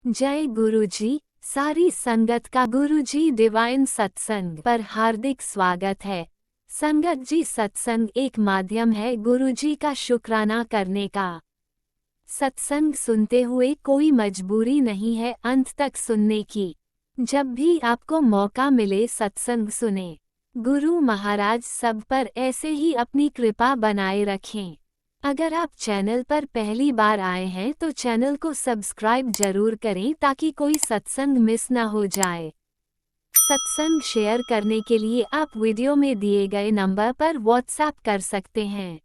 जय गुरुजी। सारी संगत का गुरुजी डिवाइन सत्संग पर हार्दिक स्वागत है। संगत जी, सत्संग एक माध्यम है गुरुजी का शुक्राना करने का। सत्संग सुनते हुए कोई मजबूरी नहीं है अंत तक सुनने की। जब भी आपको मौका मिले सत्संग सुने। गुरु महाराज सब पर ऐसे ही अपनी कृपा बनाए रखें। अगर आप चैनल पर पहली बार आए हैं तो चैनल को सब्सक्राइब जरूर करें ताकि कोई सत्संग मिस ना हो जाए। सत्संग शेयर करने के लिए आप वीडियो में दिए गए नंबर पर व्हाट्सएप कर सकते हैं।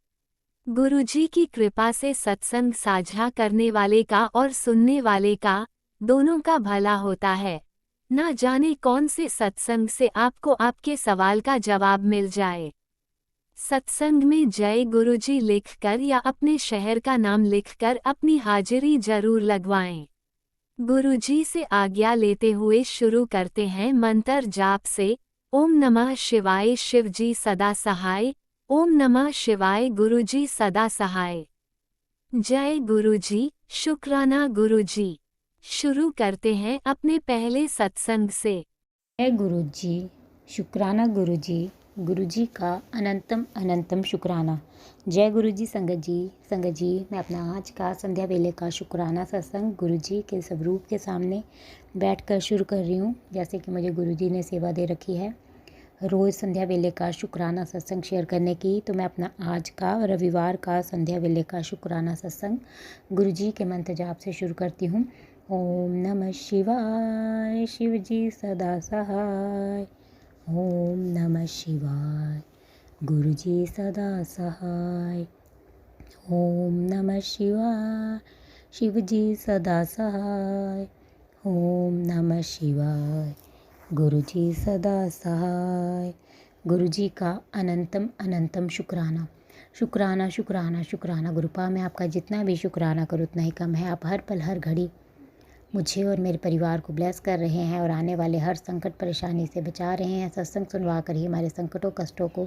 गुरुजी की कृपा से सत्संग साझा करने वाले का और सुनने वाले का दोनों का भला होता है। ना जाने कौन से सत्संग से आपको आपके सवाल का जवाब मिल जाए। सत्संग में जय गुरुजी लिखकर या अपने शहर का नाम लिखकर अपनी हाजिरी जरूर लगवाएं। गुरुजी से आज्ञा लेते हुए शुरू करते हैं मंत्र जाप से। ओम नमः शिवाय शिवजी सदा सहाय। ओम नमः शिवाय गुरुजी सदा सहाय। जय गुरुजी, शुक्राना गुरुजी। शुरू करते हैं अपने पहले सत्संग से। जय गुरु जी, शुक्राना गुरु जी। गुरु जी का अनंतम अनंतम शुक्राना। जय गुरु जी। संगत जी, मैं अपना आज का संध्या वेले का शुक्राना सत्संग गुरु जी के स्वरूप के सामने बैठकर शुरू कर रही हूँ। जैसे कि मुझे गुरु जी ने सेवा दे रखी है रोज़ संध्या वेले का शुक्राना सत्संग शेयर करने की, तो मैं अपना आज का रविवार का संध्या वेले का शुक्राना सत्संग गुरु जी के मंत्र जाप से शुरू करती हूँ। ओम नमः शिवाय शिवजी सदा सहाय। ओम नमः शिवाय गुरुजी सदा सहाय। ओम नमः शिवाय शिवजी सदा सहाय। ओम नमः शिवाय गुरुजी सदा सहाय। गुरुजी का अनंतम अनंतम शुक्राना। शुक्राना शुक्राना शुक्राना गुरुपा। मैं आपका जितना भी शुक्राना करूँ उतना ही कम है। आप हर पल हर घड़ी मुझे और मेरे परिवार को ब्लेस कर रहे हैं और आने वाले हर संकट परेशानी से बचा रहे हैं। सत्संग सुनवा कर ही हमारे संकटों कष्टों को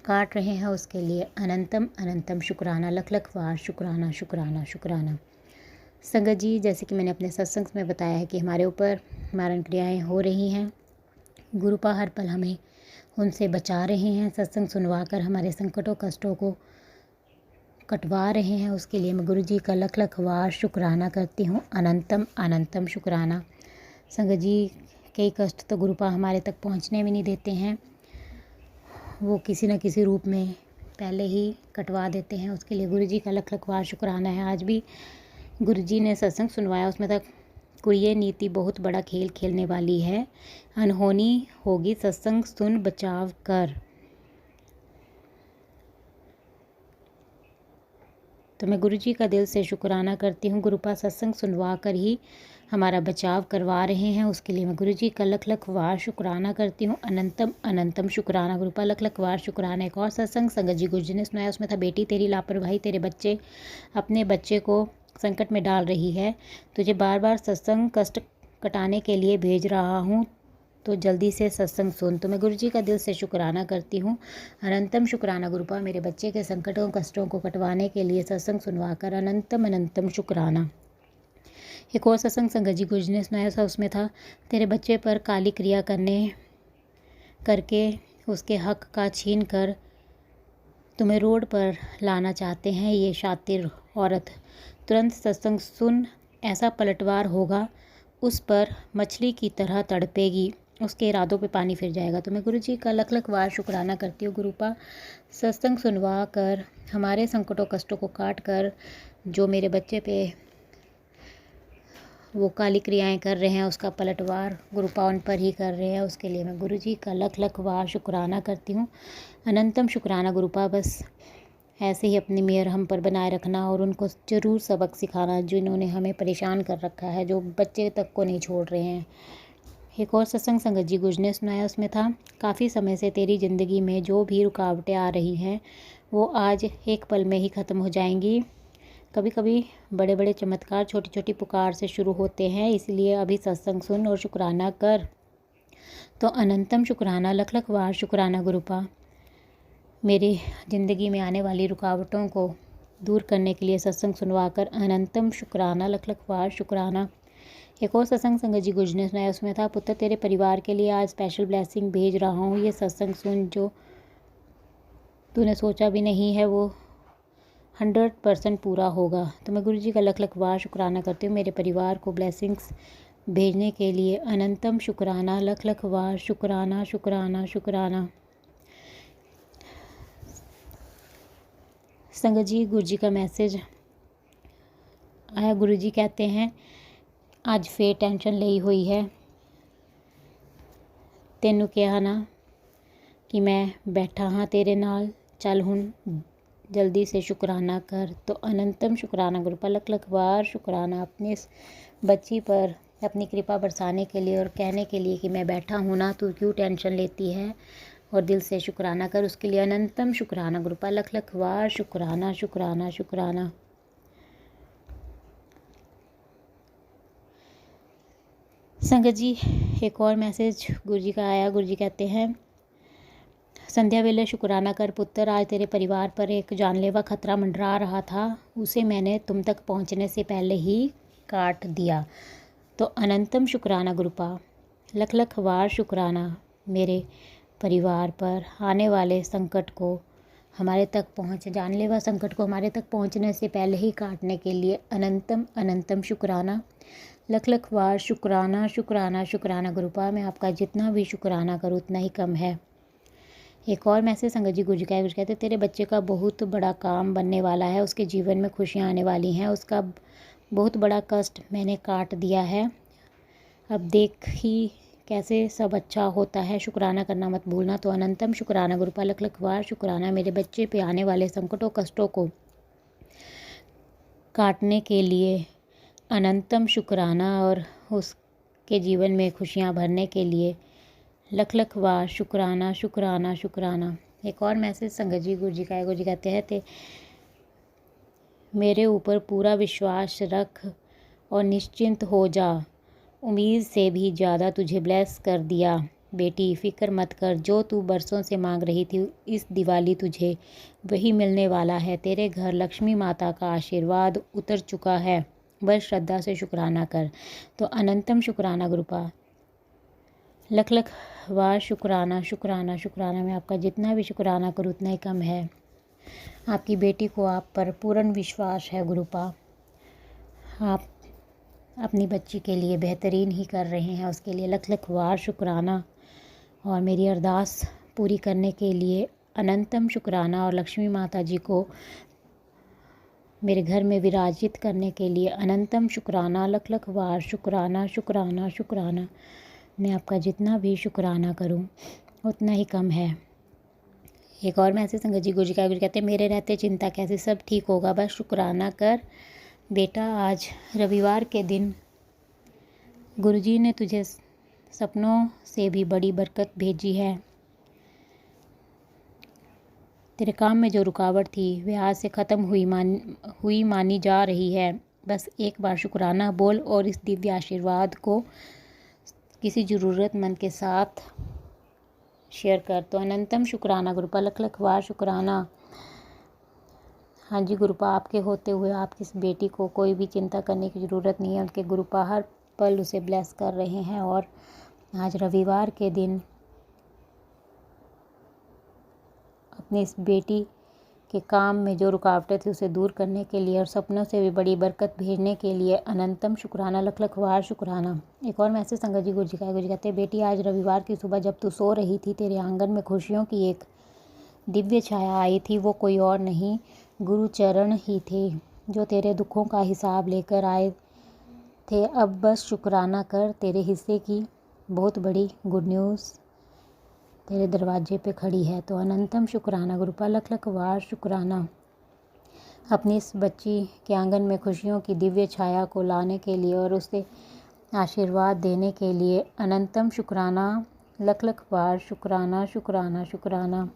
काट रहे हैं। उसके लिए अनंतम अनंतम शुक्राना, लख लख बार शुक्राना शुक्राना शुक्राना। संगत जी, जैसे कि मैंने अपने सत्संग में बताया है कि हमारे ऊपर मारण क्रियाएँ हो रही हैं। गुरुपा हर पल हमें उनसे बचा रहे हैं। सत्संग सुनवा कर हमारे संकटों कष्टों को कटवा रहे हैं। उसके लिए मैं गुरु जी का लख लख बार शुक्राना करती हूँ। अनंतम अनंतम शुक्राना। संगत जी, कई कष्ट तो गुरुपा हमारे तक पहुँचने भी नहीं देते हैं। वो किसी न किसी रूप में पहले ही कटवा देते हैं। उसके लिए गुरु जी का लख लख बार शुक्राना है। आज भी गुरु जी ने सत्संग सुनवाया, उसमें तक कोई ये नीति बहुत बड़ा खेल खेलने वाली है। अनहोनी होगी सत्संग सुन बचाव कर। तो मैं गुरु जी का दिल से शुक्राना करती हूँ। गुरुपा सत्संग सुनवा कर ही हमारा बचाव करवा रहे हैं। उसके लिए मैं गुरु जी का लख लख बार शुक्राना करती हूँ। अनंतम अनंतम शुक्राना गुरुपा, लख लख बार शुक्राना। एक और सत्संग संगत जी गुरु जी ने सुनाया, उसमें था बेटी तेरी लापरवाही तेरे बच्चे अपने बच्चे को संकट में डाल रही है। तुझे बार बार सत्संग कष्ट कटाने के लिए भेज रहा हूँ, तो जल्दी से सत्संग सुन। तो मैं गुरु जी का दिल से शुक्राना करती हूँ। अनंतम शुक्राना गुरुपा, मेरे बच्चे के संकटों कष्टों को कटवाने के लिए सत्संग सुनवाकर अनंतम अनंतम शुक्राना। एक और सत्संग संगत जी गुरु जी ने सुनाया था, उसमें था तेरे बच्चे पर काली क्रिया करके उसके हक का छीन कर तुम्हें रोड पर लाना चाहते हैं ये शातिर औरत। तुरंत सत्संग सुन, ऐसा पलटवार होगा, उस पर मछली की तरह तड़पेगी, उसके इरादों पे पानी फिर जाएगा। तो मैं गुरु जी का लख लख बार शुक्राना करती हूँ। गुरुपा सत्संग सुनवा कर हमारे संकटों कष्टों को काट कर जो मेरे बच्चे पे वो काली क्रियाएं कर रहे हैं, उसका पलटवार गुरुपा उन पर ही कर रहे हैं। उसके लिए मैं गुरु जी का लख लख बार शुक्राना करती हूँ। अनंतम शुक्राना गुरुपा। बस ऐसे ही अपनी मेहर हम पर बनाए रखना और उनको ज़रूर सबक सिखाना जिन्होंने हमें परेशान कर रखा है, जो बच्चे तक को नहीं छोड़ रहे हैं। एक और सत्संग संगत जी गुरु ने सुनाया, उसमें था काफ़ी समय से तेरी ज़िंदगी में जो भी रुकावटें आ रही हैं वो आज एक पल में ही ख़त्म हो जाएंगी। कभी कभी बड़े बड़े चमत्कार छोटी छोटी पुकार से शुरू होते हैं, इसलिए अभी सत्संग सुन और शुक्राना कर। तो अनंतम शुक्राना, लख लख बार शुक्राना गुरुपा, मेरी ज़िंदगी में आने वाली रुकावटों को दूर करने के लिए सत्संग सुनवा कर अनंतम शुक्राना, लख लख बार शुक्राना। एक और सत्संग संगत जी गुरु ने सुनाया, उसमें था, पुत्र तेरे परिवार के लिए आज स्पेशल ब्लेसिंग भेज रहा हूँ। ये सत्संग सुन, जो तूने सोचा भी नहीं है वो 100% पूरा होगा। तो मैं गुरु जी का लख लख बार शुक्राना करती हूँ मेरे परिवार को ब्लेसिंग्स भेजने के लिए। अनंतम शुक्राना, लख लख बार शुक्राना शुक्राना शुक्राना। संगत जी, गुरु जी का मैसेज आया। गुरु जी कहते हैं, ਅੱਜ ਫੇਰ ਟੈਨਸ਼ਨ ਲਈ ਹੋਈ ਹੈ, ਤੈਨੂੰ ਕਿਹਾ ਨਾ कि मैं बैठा हाँ तेरे नाल, चल हुन जल्दी से शुक्राना कर। तो अनंतम शुक्राना गुरु पर लख लख बार शुक्राना अपनी इस बच्ची पर अपनी कृपा बरसाने के लिए और कहने के लिए कि मैं बैठा हूँ ना, तू क्यों टेंशन लेती है, और दिल से शुक्राना कर। उसके लिए अनंतम शुक्राना गुरु पर लख लख बार शुक्राना शुक्राना शुक्राना। संगत जी, एक और मैसेज गुरु जी का आया। गुरु जी कहते हैं, संध्या वेले शुक्राना कर पुत्र, आज तेरे परिवार पर एक जानलेवा खतरा मंडरा रहा था, उसे मैंने तुम तक पहुंचने से पहले ही काट दिया। तो अनंतम शुक्राना गुरुपा, लख लख बार शुक्राना मेरे परिवार पर आने वाले संकट को हमारे तक जानलेवा संकट को हमारे तक पहुंचने से पहले ही काटने के लिए अनंतम अनंतम शुक्राना, लख लख बार शुक्राना शुक्राना शुक्राना गुरुपा। मैं आपका जितना भी शुक्राना करूँ उतना ही कम है। एक और मैसेज संगत जी गुरु जी का है। गुरु कहते, तेरे बच्चे का बहुत बड़ा काम बनने वाला है, उसके जीवन में खुशियाँ आने वाली हैं, उसका बहुत बड़ा कष्ट मैंने काट दिया है। अब देख ही कैसे सब अच्छा होता है, शुक्राना करना मत भूलना। तो अनंतम शुक्राना गुरुपा, लख लख बार शुक्राना मेरे बच्चे पे आने वाले संकटों कष्टों को काटने के लिए अनंतम शुक्राना, और उसके जीवन में खुशियाँ भरने के लिए लख लख बार शुक्राना शुक्राना शुक्राना। एक और मैसेज संगत जी गुरु जी का है। गुरु जी कहते हैं, मेरे ऊपर पूरा विश्वास रख और निश्चिंत हो जा, उम्मीद से भी ज़्यादा तुझे ब्लेस कर दिया। बेटी फिक्र मत कर, जो तू बरसों से मांग रही थी इस दिवाली तुझे वही मिलने वाला है। तेरे घर लक्ष्मी माता का आशीर्वाद उतर चुका है, बस श्रद्धा से शुक्राना कर। तो अनंतम शुक्राना गुरुपा, लख लख बार शुक्राना शुक्राना शुक्राना। मैं आपका जितना भी शुक्राना करूँ उतना ही कम है। आपकी बेटी को आप पर पूर्ण विश्वास है गुरुपा, आप अपनी बच्ची के लिए बेहतरीन ही कर रहे हैं, उसके लिए लख लख बार शुक्राना। और मेरी अरदास पूरी करने के लिए अनंतम शुक्राना, और लक्ष्मी माता जी को मेरे घर में विराजित करने के लिए अनंतम शुक्राना, लख लख बार शुक्राना शुक्राना शुक्राना। मैं आपका जितना भी शुक्राना करूं उतना ही कम है। एक और मैसेज संगत जी गुरु जी का। गुरु कहते हैं, मेरे रहते चिंता कैसे, सब ठीक होगा, बस शुक्राना कर। बेटा आज रविवार के दिन गुरुजी ने तुझे सपनों से भी बड़ी बरकत भेजी है। तेरे काम में जो रुकावट थी वह आज से ख़त्म हुई मानी जा रही है। बस एक बार शुक्राना बोल और इस दिव्य आशीर्वाद को किसी ज़रूरतमंद के साथ शेयर कर। तो अनंतम शुक्राना गुरुपा, लख लख बार शुक्राना। हाँ जी गुरुपा, आपके होते हुए आपकी इस बेटी को कोई भी चिंता करने की ज़रूरत नहीं है। उनके गुरुपा हर पल उसे ब्लेस कर रहे हैं, और आज रविवार के दिन अपनी इस बेटी के काम में जो रुकावटें थी उसे दूर करने के लिए और सपनों से भी बड़ी बरकत भेजने के लिए अनंतम शुक्राना, लख लख बार शुक्राना। एक और मैसेज संगत जी गुरु जी का है। गुरु जी कहते हैं, बेटी आज रविवार की सुबह जब तू सो रही थी, तेरे आंगन में खुशियों की एक दिव्य छाया आई थी। वो कोई और नहीं, गुरुचरण ही थे, जो तेरे दुखों का हिसाब लेकर आए थे। अब बस शुक्राना कर, तेरे हिस्से की बहुत बड़ी गुड न्यूज़ तेरे दरवाजे पे खड़ी है। तो अनंतम शुक्राना गुरुपा, लख लख बार शुक्राना। अपनी इस बच्ची के आंगन में खुशियों की दिव्य छाया को लाने के लिए और उसे आशीर्वाद देने के लिए अनंतम शुक्राना, लख लख बार शुक्राना शुक्राना शुक्राना।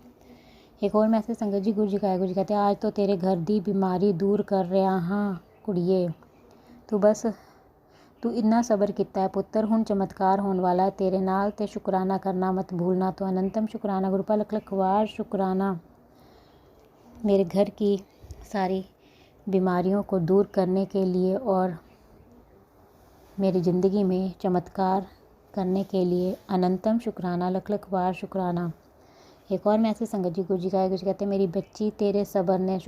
एक और मैसेज संगत जी गुरु जी का है। गुरु जी कहते हैं, आज तो तेरे घर दी बीमारी दूर कर रहा हाँ कुड़िए, तू इन्ना सबर किता है पुत्र, हुण चमत्कार होने वाला है तेरे नाल, ते शुक्राना करना मत भूलना। तो अनंतम शुक्राना गुरुपा, लख लख बार शुक्राना। मेरे घर की सारी बीमारियों को दूर करने के लिए और मेरी ज़िंदगी में चमत्कार करने के लिए अनंतम शुक्राना, लख लख बार शुक्राना। एक और मैसेज संगत जी गुरु जी का है। गुरु जी कहते हैं, मेरी बच्ची तेरे सबर ने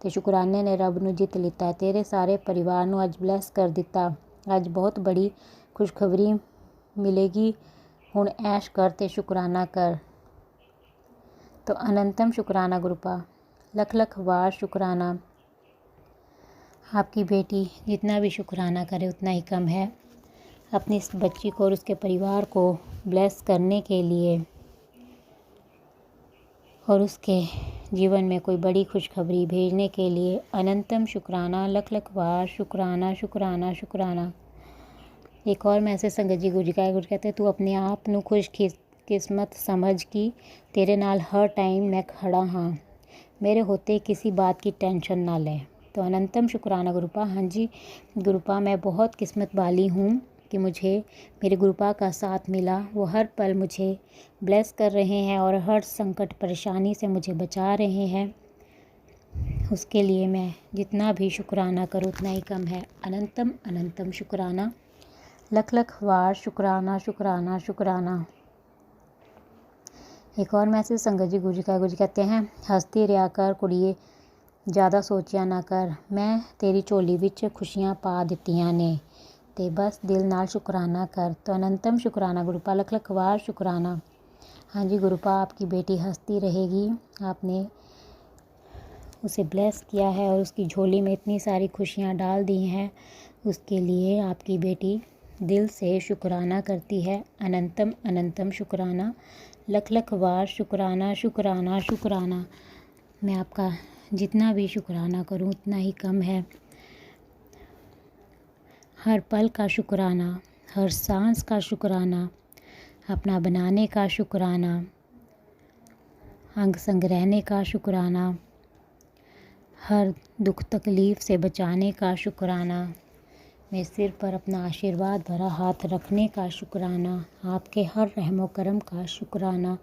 ते शुकराने ने रब नूं जित लिता है। तेरे सारे परिवार नूं अज ब्लैस कर दिता। अज बहुत बड़ी खुशखबरी मिलेगी। हुण ऐश कर ते शुकराना कर। तो अनंतम शुक्राना गुरुपा, लख लख बार शुक्राना। आपकी बेटी जितना भी शुक्राना करे उतना ही कम है। अपनी इस बच्ची को और उसके परिवार को ब्लेस करने के लिए और उसके जीवन में कोई बड़ी खुशखबरी भेजने के लिए अनंतम शुक्राना, लख लख बार शुक्राना शुक्राना शुक्राना। एक और मैसेज संगत जी गुरु जी का है। गुरु कहते तू अपने आप नूं खुश किस्मत समझ कि तेरे नाल हर टाइम मैं खड़ा हाँ। मेरे होते किसी बात की टेंशन ना ले। तो अनंतम शुक्राना गुरुपा। हाँ जी गुरुपा, मैं बहुत किस्मत वाली हूँ कि मुझे मेरे गुरुपा का साथ मिला। वो हर पल मुझे ब्लेस कर रहे हैं और हर संकट परेशानी से मुझे बचा रहे हैं। उसके लिए मैं जितना भी शुक्राना करूँ उतना ही कम है। अनंतम अनंतम शुक्राना, लख लख बार शुक्राना शुक्राना शुक्राना। एक और मैसेज संगत जी गुरु जी का। गुरु जी कहते हैं, हंसती रहा कर कुड़िए, ज़्यादा सोचिया ना कर। मैं तेरी झोली विच खुशियाँ पा दित्तियां ने, ते बस दिल नाल शुक्राना कर। तो अनंतम शुक्राना गुरुपा, लख लख बार शुक्राना। हाँ जी गुरुपा, आपकी बेटी हंसती रहेगी। आपने उसे ब्लेस किया है और उसकी झोली में इतनी सारी खुशियाँ डाल दी हैं। उसके लिए आपकी बेटी दिल से शुक्राना करती है। अनंतम अनंतम शुक्राना, लख लख बार शुक्राना शुक्राना शुक्राना। मैं आपका जितना भी शुक्राना करूं उतना ही कम है। हर पल का शुक्राना, हर सांस का शुक्राना, अपना बनाने का शुक्राना, अंग संग रहने का शुक्राना, हर दुख तकलीफ़ से बचाने का शुक्राना, मेरे सिर पर अपना आशीर्वाद भरा हाथ रखने का शुक्राना, आपके हर रहमो करम का शुक्राना,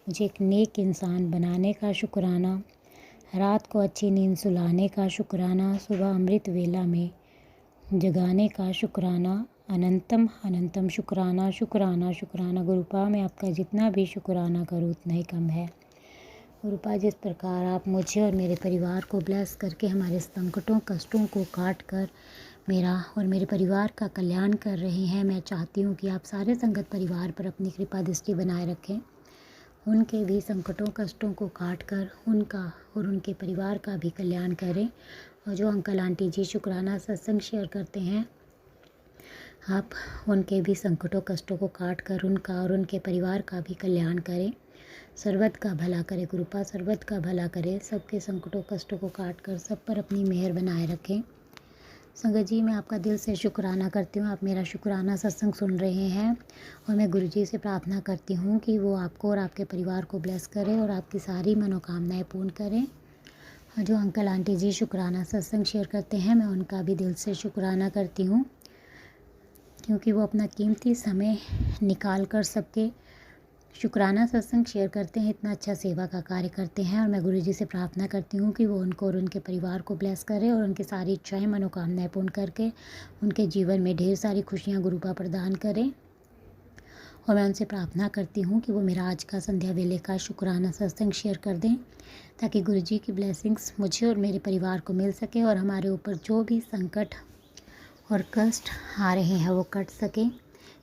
मुझे एक नेक इंसान बनाने का शुक्राना, रात को अच्छी नींद सुलाने का शुक्राना, सुबह अमृत वेला में जगाने का शुक्राना। अनंतम अनंतम शुक्राना शुक्राना शुक्राना गुरुपा। मैं आपका जितना भी शुक्राना करूँ उतना ही कम है। गुरुपा, जिस प्रकार आप मुझे और मेरे परिवार को ब्लेस करके हमारे संकटों कष्टों को काट कर मेरा और मेरे परिवार का कल्याण कर रहे हैं, मैं चाहती हूँ कि आप सारे संगत परिवार पर अपनी कृपा दृष्टि बनाए रखें। उनके भी संकटों कष्टों को काट कर उनका और उनके परिवार का भी कल्याण करें। और जो अंकल आंटी जी शुक्राना सत्संग शेयर करते हैं, आप उनके भी संकटों कष्टों को काट कर उनका और उनके परिवार का भी कल्याण करें। सर्वत का भला करे गुरुपा, सर्वत का भला करे। सबके संकटों कष्टों को काट कर सब पर अपनी मेहर बनाए रखें। संगत जी, मैं आपका दिल से शुक्राना करती हूँ। आप मेरा शुक्राना सत्संग सुन रहे हैं और मैं गुरु जी से प्रार्थना करती हूँ कि वो आपको और आपके परिवार को ब्लेस करें और आपकी सारी मनोकामनाएं पूर्ण करें। और जो अंकल आंटी जी शुक्राना सत्संग शेयर करते हैं, मैं उनका भी दिल से शुक्राना करती हूँ, क्योंकि वो अपना कीमती समय निकाल कर सबके शुक्राना सत्संग शेयर करते हैं, इतना अच्छा सेवा का कार्य करते हैं। और मैं गुरु जी से प्रार्थना करती हूँ कि वो उनको और उनके परिवार को ब्लेस करें और उनकी सारी इच्छाएं मनोकामनाएं पूर्ण करके उनके जीवन में ढेर सारी खुशियाँ गुरुपा प्रदान करें। और मैं उनसे प्रार्थना करती हूँ कि वो मेरा आज का संध्या वेले का शुक्राना सत्संग शेयर कर दें, ताकि गुरु जी की ब्लेसिंग्स मुझे और मेरे परिवार को मिल सके और हमारे ऊपर जो भी संकट और कष्ट आ रहे हैं वो कट सकें।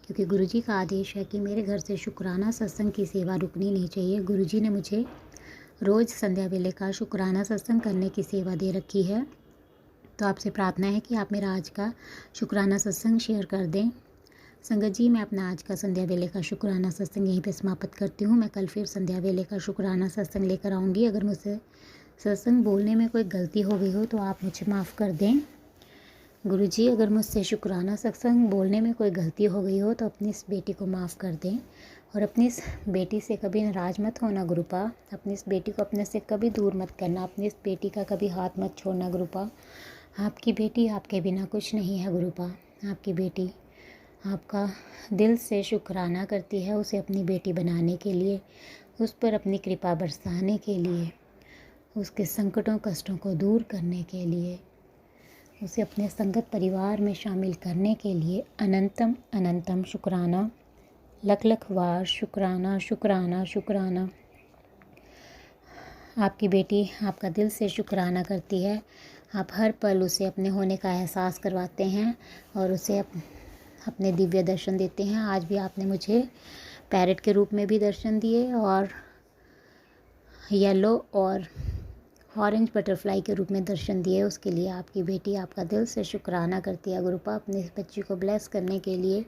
क्योंकि गुरुजी का आदेश है कि मेरे घर से शुक्राना सत्संग की सेवा रुकनी नहीं चाहिए। गुरुजी ने मुझे रोज़ संध्या वेले का शुक्राना सत्संग करने की सेवा दे रखी है। तो आपसे प्रार्थना है कि आप मेरा आज का शुक्राना सत्संग शेयर कर दें। संगत जी, मैं अपना आज का संध्या वेले का शुक्राना सत्संग यहीं पे समाप्त करती हूँ। मैं कल फिर संध्या वेले का शुक्राना सत्संग लेकर आऊँगी। अगर मुझसे सत्संग बोलने में कोई गलती हो गई हो तो आप मुझे माफ़ कर दें। गुरुजी, अगर मुझसे शुक्राना सत्संग बोलने में कोई गलती हो गई हो तो अपनी इस बेटी को माफ़ कर दें और अपनी इस बेटी से कभी नाराज मत होना गुरुपा। अपनी इस बेटी को अपने से कभी दूर मत करना। अपनी इस बेटी का कभी हाथ मत छोड़ना गुरुपा। आपकी बेटी आपके बिना कुछ नहीं है गुरुपा। आपकी बेटी आपका दिल से शुक्राना करती है, उसे अपनी बेटी बनाने के लिए, उस पर अपनी कृपा बरसाने के लिए, उसके संकटों कष्टों को दूर करने के लिए, उसे अपने संगत परिवार में शामिल करने के लिए अनंतम अनंतम शुक्राना, लख लख बार शुक्राना शुक्राना शुक्राना। आपकी बेटी आपका दिल से शुक्राना करती है। आप हर पल उसे अपने होने का एहसास करवाते हैं और उसे अपने दिव्य दर्शन देते हैं। आज भी आपने मुझे पैरेट के रूप में भी दर्शन दिए और येलो और ऑरेंज बटरफ्लाई के रूप में दर्शन दिए। उसके लिए आपकी बेटी आपका दिल से शुक्राना करती है। गुरुपा अपने इस बच्ची को ब्लेस करने के लिए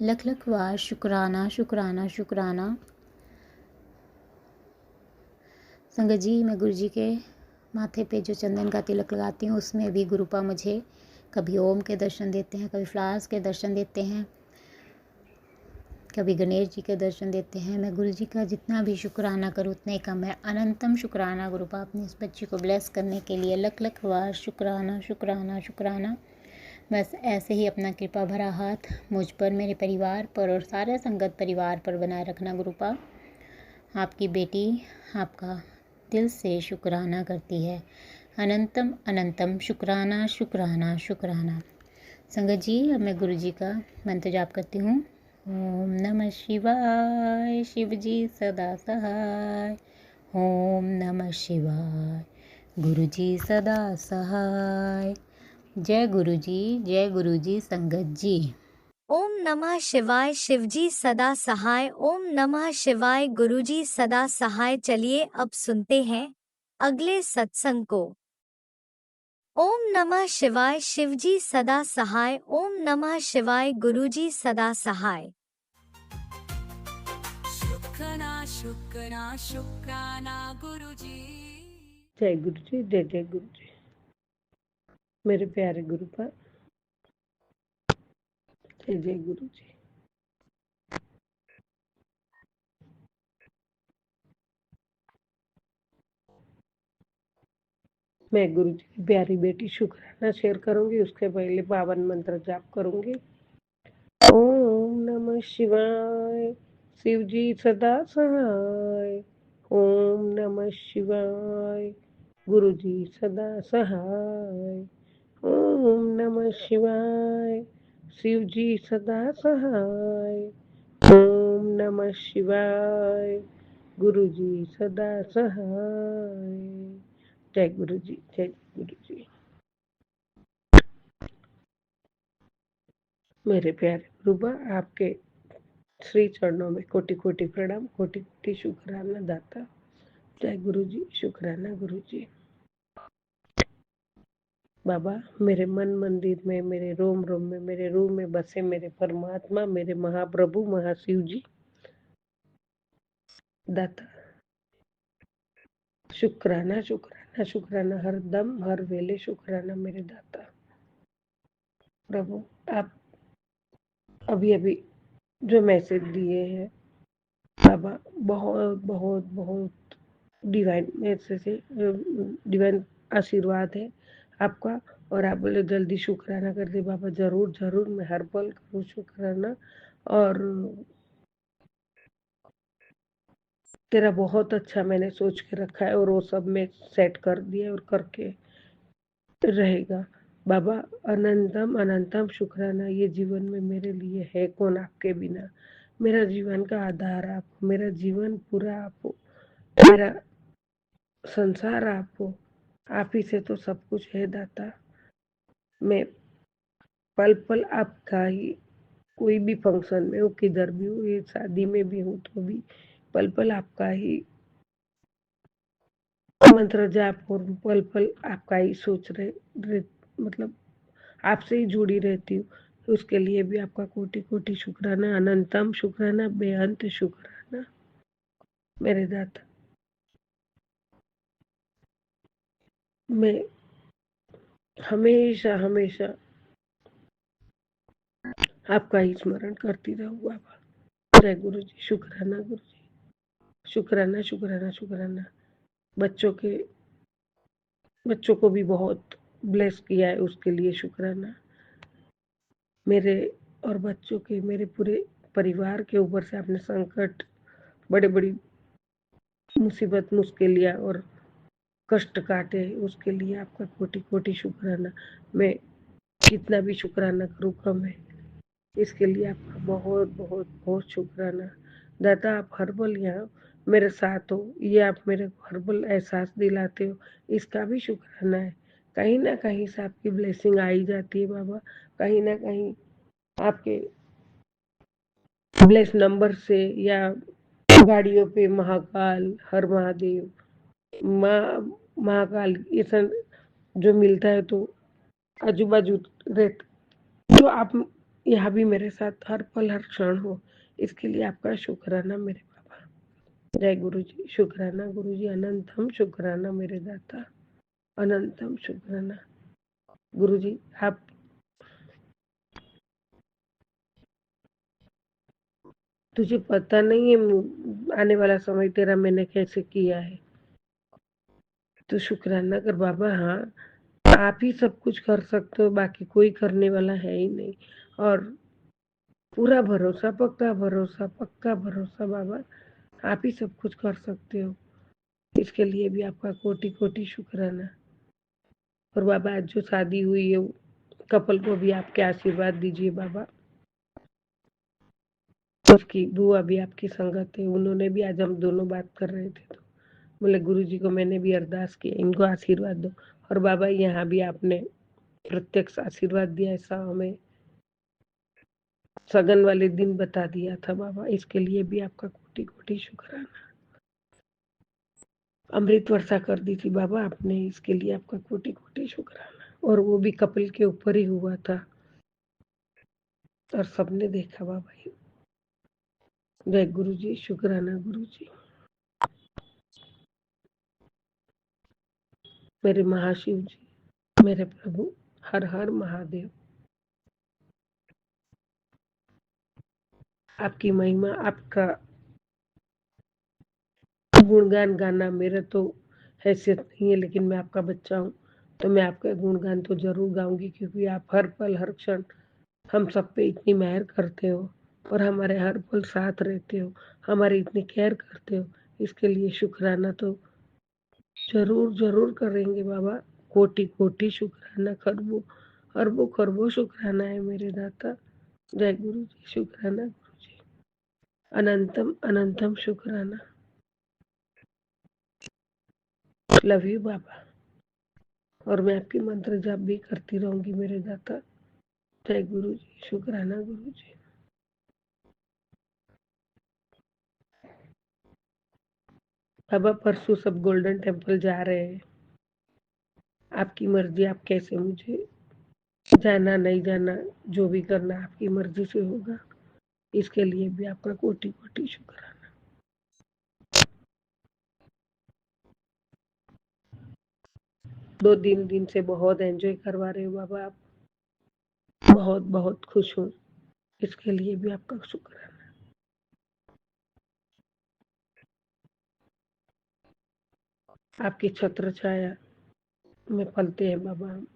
लख लख बार शुक्राना शुक्राना शुक्राना। संगत जी, मैं गुरु जी के माथे पे जो चंदन का तिलक लगाती हूँ उसमें भी गुरुपा मुझे कभी ओम के दर्शन देते हैं, कभी फ्लावर्स के दर्शन देते हैं, कभी गणेश जी के दर्शन देते हैं। मैं गुरु जी का जितना भी शुक्राना करूँ उतना ही कम है। अनंतम शुक्राना गुरुपा अपनी इस बच्ची को ब्लेस करने के लिए लख लख बार शुक्राना शुक्राना शुक्राना। बस ऐसे ही अपना कृपा भरा हाथ मुझ पर, मेरे परिवार पर और सारे संगत परिवार पर बनाए रखना गुरुपा। आपकी बेटी आपका दिल से शुक्राना करती है। अनंतम अनंतम शुक्राना शुक्राना शुक्राना। संगत जी, अब मैं गुरु जी का मंत्र जाप करती हूँ। ओम नमः शिवाय, शिव जी सदा सहाय। ओम नमः शिवाय, गुरु जी सदा सहाय। जय गुरु जी, जय गुरु जी। संगत जी, ओम नमः शिवाय, शिवजी सदा सहाय। ओम नमः शिवाय, गुरुजी सदा सहाय। चलिए अब सुनते हैं अगले सत्संग को। ओम नमः शिवाय, शिवजी सदा सहाय। ओम नमः शिवाय, गुरुजी सदा सहाय। शुक्राना शुक्राना शुक्राना गुरुजी। जय गुरु जी, जय जय गुरु जी। मेरे प्यारे गुरुपा, जय जय गुरु जी। मैं गुरु जी की प्यारी बेटी शुक्राना शेयर करूंगी। उसके पहले पावन मंत्र जाप करूंगी। ओम नमः शिवाय, शिव जी सदा सहाय। ओम नमः शिवाय, गुरु जी सदा सहाय। ओम नमः शिवाय, शिव जी सदा सहाय। ओम नमः शिवाय, गुरु जी सदा सहाय। जय गुरु जी, जय गुरु जी। मेरे प्यारे गुरुबा, आपके श्री चरणों में कोटि कोटि प्रणाम, कोटि कोटि शुक्राना दाता। जय गुरु जी, शुक्राना गुरु जी। बाबा, मेरे मन मंदिर में, मेरे रोम रोम में, मेरे रूह में बसे मेरे परमात्मा, मेरे महाप्रभु महाशिव जी दाता, शुक्राना शुक्राना शुक्राना, हर दम हर वेले शुक्राना मेरे दाता। प्रभु, आप अभी अभी जो मैसेज दिए हैं बाबा, बहुत बहुत बहुत डिवाइन मैसेज है, डिवाइन आशीर्वाद है आपका। और आप बोले जल्दी शुक्राना कर दे बाबा। जरूर जरूर, मैं हर पल करूँ शुक्राना। और तेरा बहुत अच्छा मैंने सोच के रखा है और वो सब मैं सेट कर दिया और करके रहेगा बाबा। अनंतम अनंतम शुक्राना। ये जीवन में मेरे लिए है कौन आपके बिना। मेरा जीवन का आधार आप हो, मेरा जीवन पूरा आप हो, मेरा संसार आप हो। आप ही से तो सब कुछ है दाता। मैं पल पल आपका ही, कोई भी फंक्शन में हो, किधर भी हो, ये शादी में भी हूँ तो भी पल पल आपका ही मंत्र जाप और पल पल आपका ही सोच रहे मतलब आपसे ही जुड़ी रहती हूँ। उसके लिए भी आपका कोटि कोटि शुक्राना, अनंतम शुक्राना, बेअंत शुक्राना मेरे दाता। मैं हमेशा हमेशा आपका ही स्मरण करती रहूँ बाबा। जय गुरु जी, शुक्राना गुरु जी, शुक्राना शुक्राना शुक्राना। बच्चों को भी बहुत ब्लेस किया है, उसके लिए शुक्राना। मेरे और बच्चों के, मेरे पूरे परिवार के ऊपर से आपने संकट, बड़े बड़ी मुसीबत, मुश्किलियाँ और कष्ट काटे, उसके लिए आपका कोटि कोटि शुक्राना। मैं कितना भी शुक्राना करूँ कम है। इसके लिए आपका बहुत बहुत बहुत शुक्राना। दाता, आप हर पल यहाँ मेरे साथ हो, ये आप मेरे को हर पल एहसास दिलाते हो, इसका भी शुक्राना है। कहीं ना कहीं से आपकी ब्लेसिंग आ ही जाती है बाबा, कहीं ना कहीं आपके ब्लेस नंबर से या गाड़ियों पे महाकाल, हर महादेव, माँ महाकाल, ये सब जो मिलता है तो आजू बाजू रहते, तो आप यहाँ भी मेरे साथ हर पल हर क्षण हो, इसके लिए आपका शुक्राना मेरे बाबा। जय गुरु जी। शुक्राना गुरु जी, अनंतम शुक्राना मेरे दाता, अनंतम शुक्राना। गुरु जी, आप तुझे पता नहीं है आने वाला समय तेरा मैंने कैसे किया है, तो शुक्राना कर बाबा। हाँ, आप ही सब कुछ कर सकते हो, बाकी कोई करने वाला है ही नहीं। और पूरा भरोसा, पक्का भरोसा बाबा, आप ही सब कुछ कर सकते हो। इसके लिए भी आपका कोटि कोटि शुक्राना। और बाबा, आज जो शादी हुई है कपल को भी आपके आशीर्वाद दीजिए बाबा। उसकी बुआ भी आपकी संगत है, उन्होंने भी, आज हम दोनों बात कर रहे थे तो बोले गुरु जी को मैंने भी अरदास किया, इनको आशीर्वाद दो। और बाबा, यहाँ भी आपने प्रत्यक्ष आशीर्वाद दिया, ऐसा हमें सगन वाले दिन बता दिया था बाबा। इसके लिए भी आपका कोटि कोटि शुक्राना। अमृत वर्षा कर दी थी बाबा आपने, इसके लिए आपका कोटि कोटि शुक्राना। और वो भी कपिल के ऊपर ही हुआ था और सबने देखा बाबा। जय गुरु जी। शुक्राना गुरु जी। मेरे महाशिव जी, मेरे प्रभु, हर हर महादेव। आपकी महिमा, आपका गुणगान गाना मेरा तो हैसियत नहीं है, लेकिन मैं आपका बच्चा हूँ तो मैं आपका गुणगान तो जरूर गाऊंगी, क्योंकि आप हर पल हर क्षण हम सब पे इतनी मेहर करते हो और हमारे हर पल साथ रहते हो, हमारी इतनी केयर करते हो। इसके लिए शुक्राना तो जरूर जरूर करेंगे बाबा। कोटि कोटि शुक्राना, खरबो अरबो खरबो शुक्राना है मेरे दाता। जय गुरु जी। शुक्राना गुरु जी, अनंतम अनंतम शुक्राना। लव यू बाबा। और मैं आपकी मंत्र जाप भी करती रहूंगी मेरे दाता। जय गुरु जी। शुक्राना गुरु जी। बाबा, परसों सब गोल्डन टेम्पल जा रहे हैं, आपकी मर्जी, आप कैसे, मुझे जाना नहीं जाना, जो भी करना आपकी मर्जी से होगा। इसके लिए भी आपका कोटि कोटि शुक्राना। 2-3 दिन से बहुत एंजॉय करवा रहे हो बाबा आप, बहुत बहुत खुश हूँ। इसके लिए भी आपका शुक्राना। आपकी छत्र छाया में पलते हैं बाबा हम,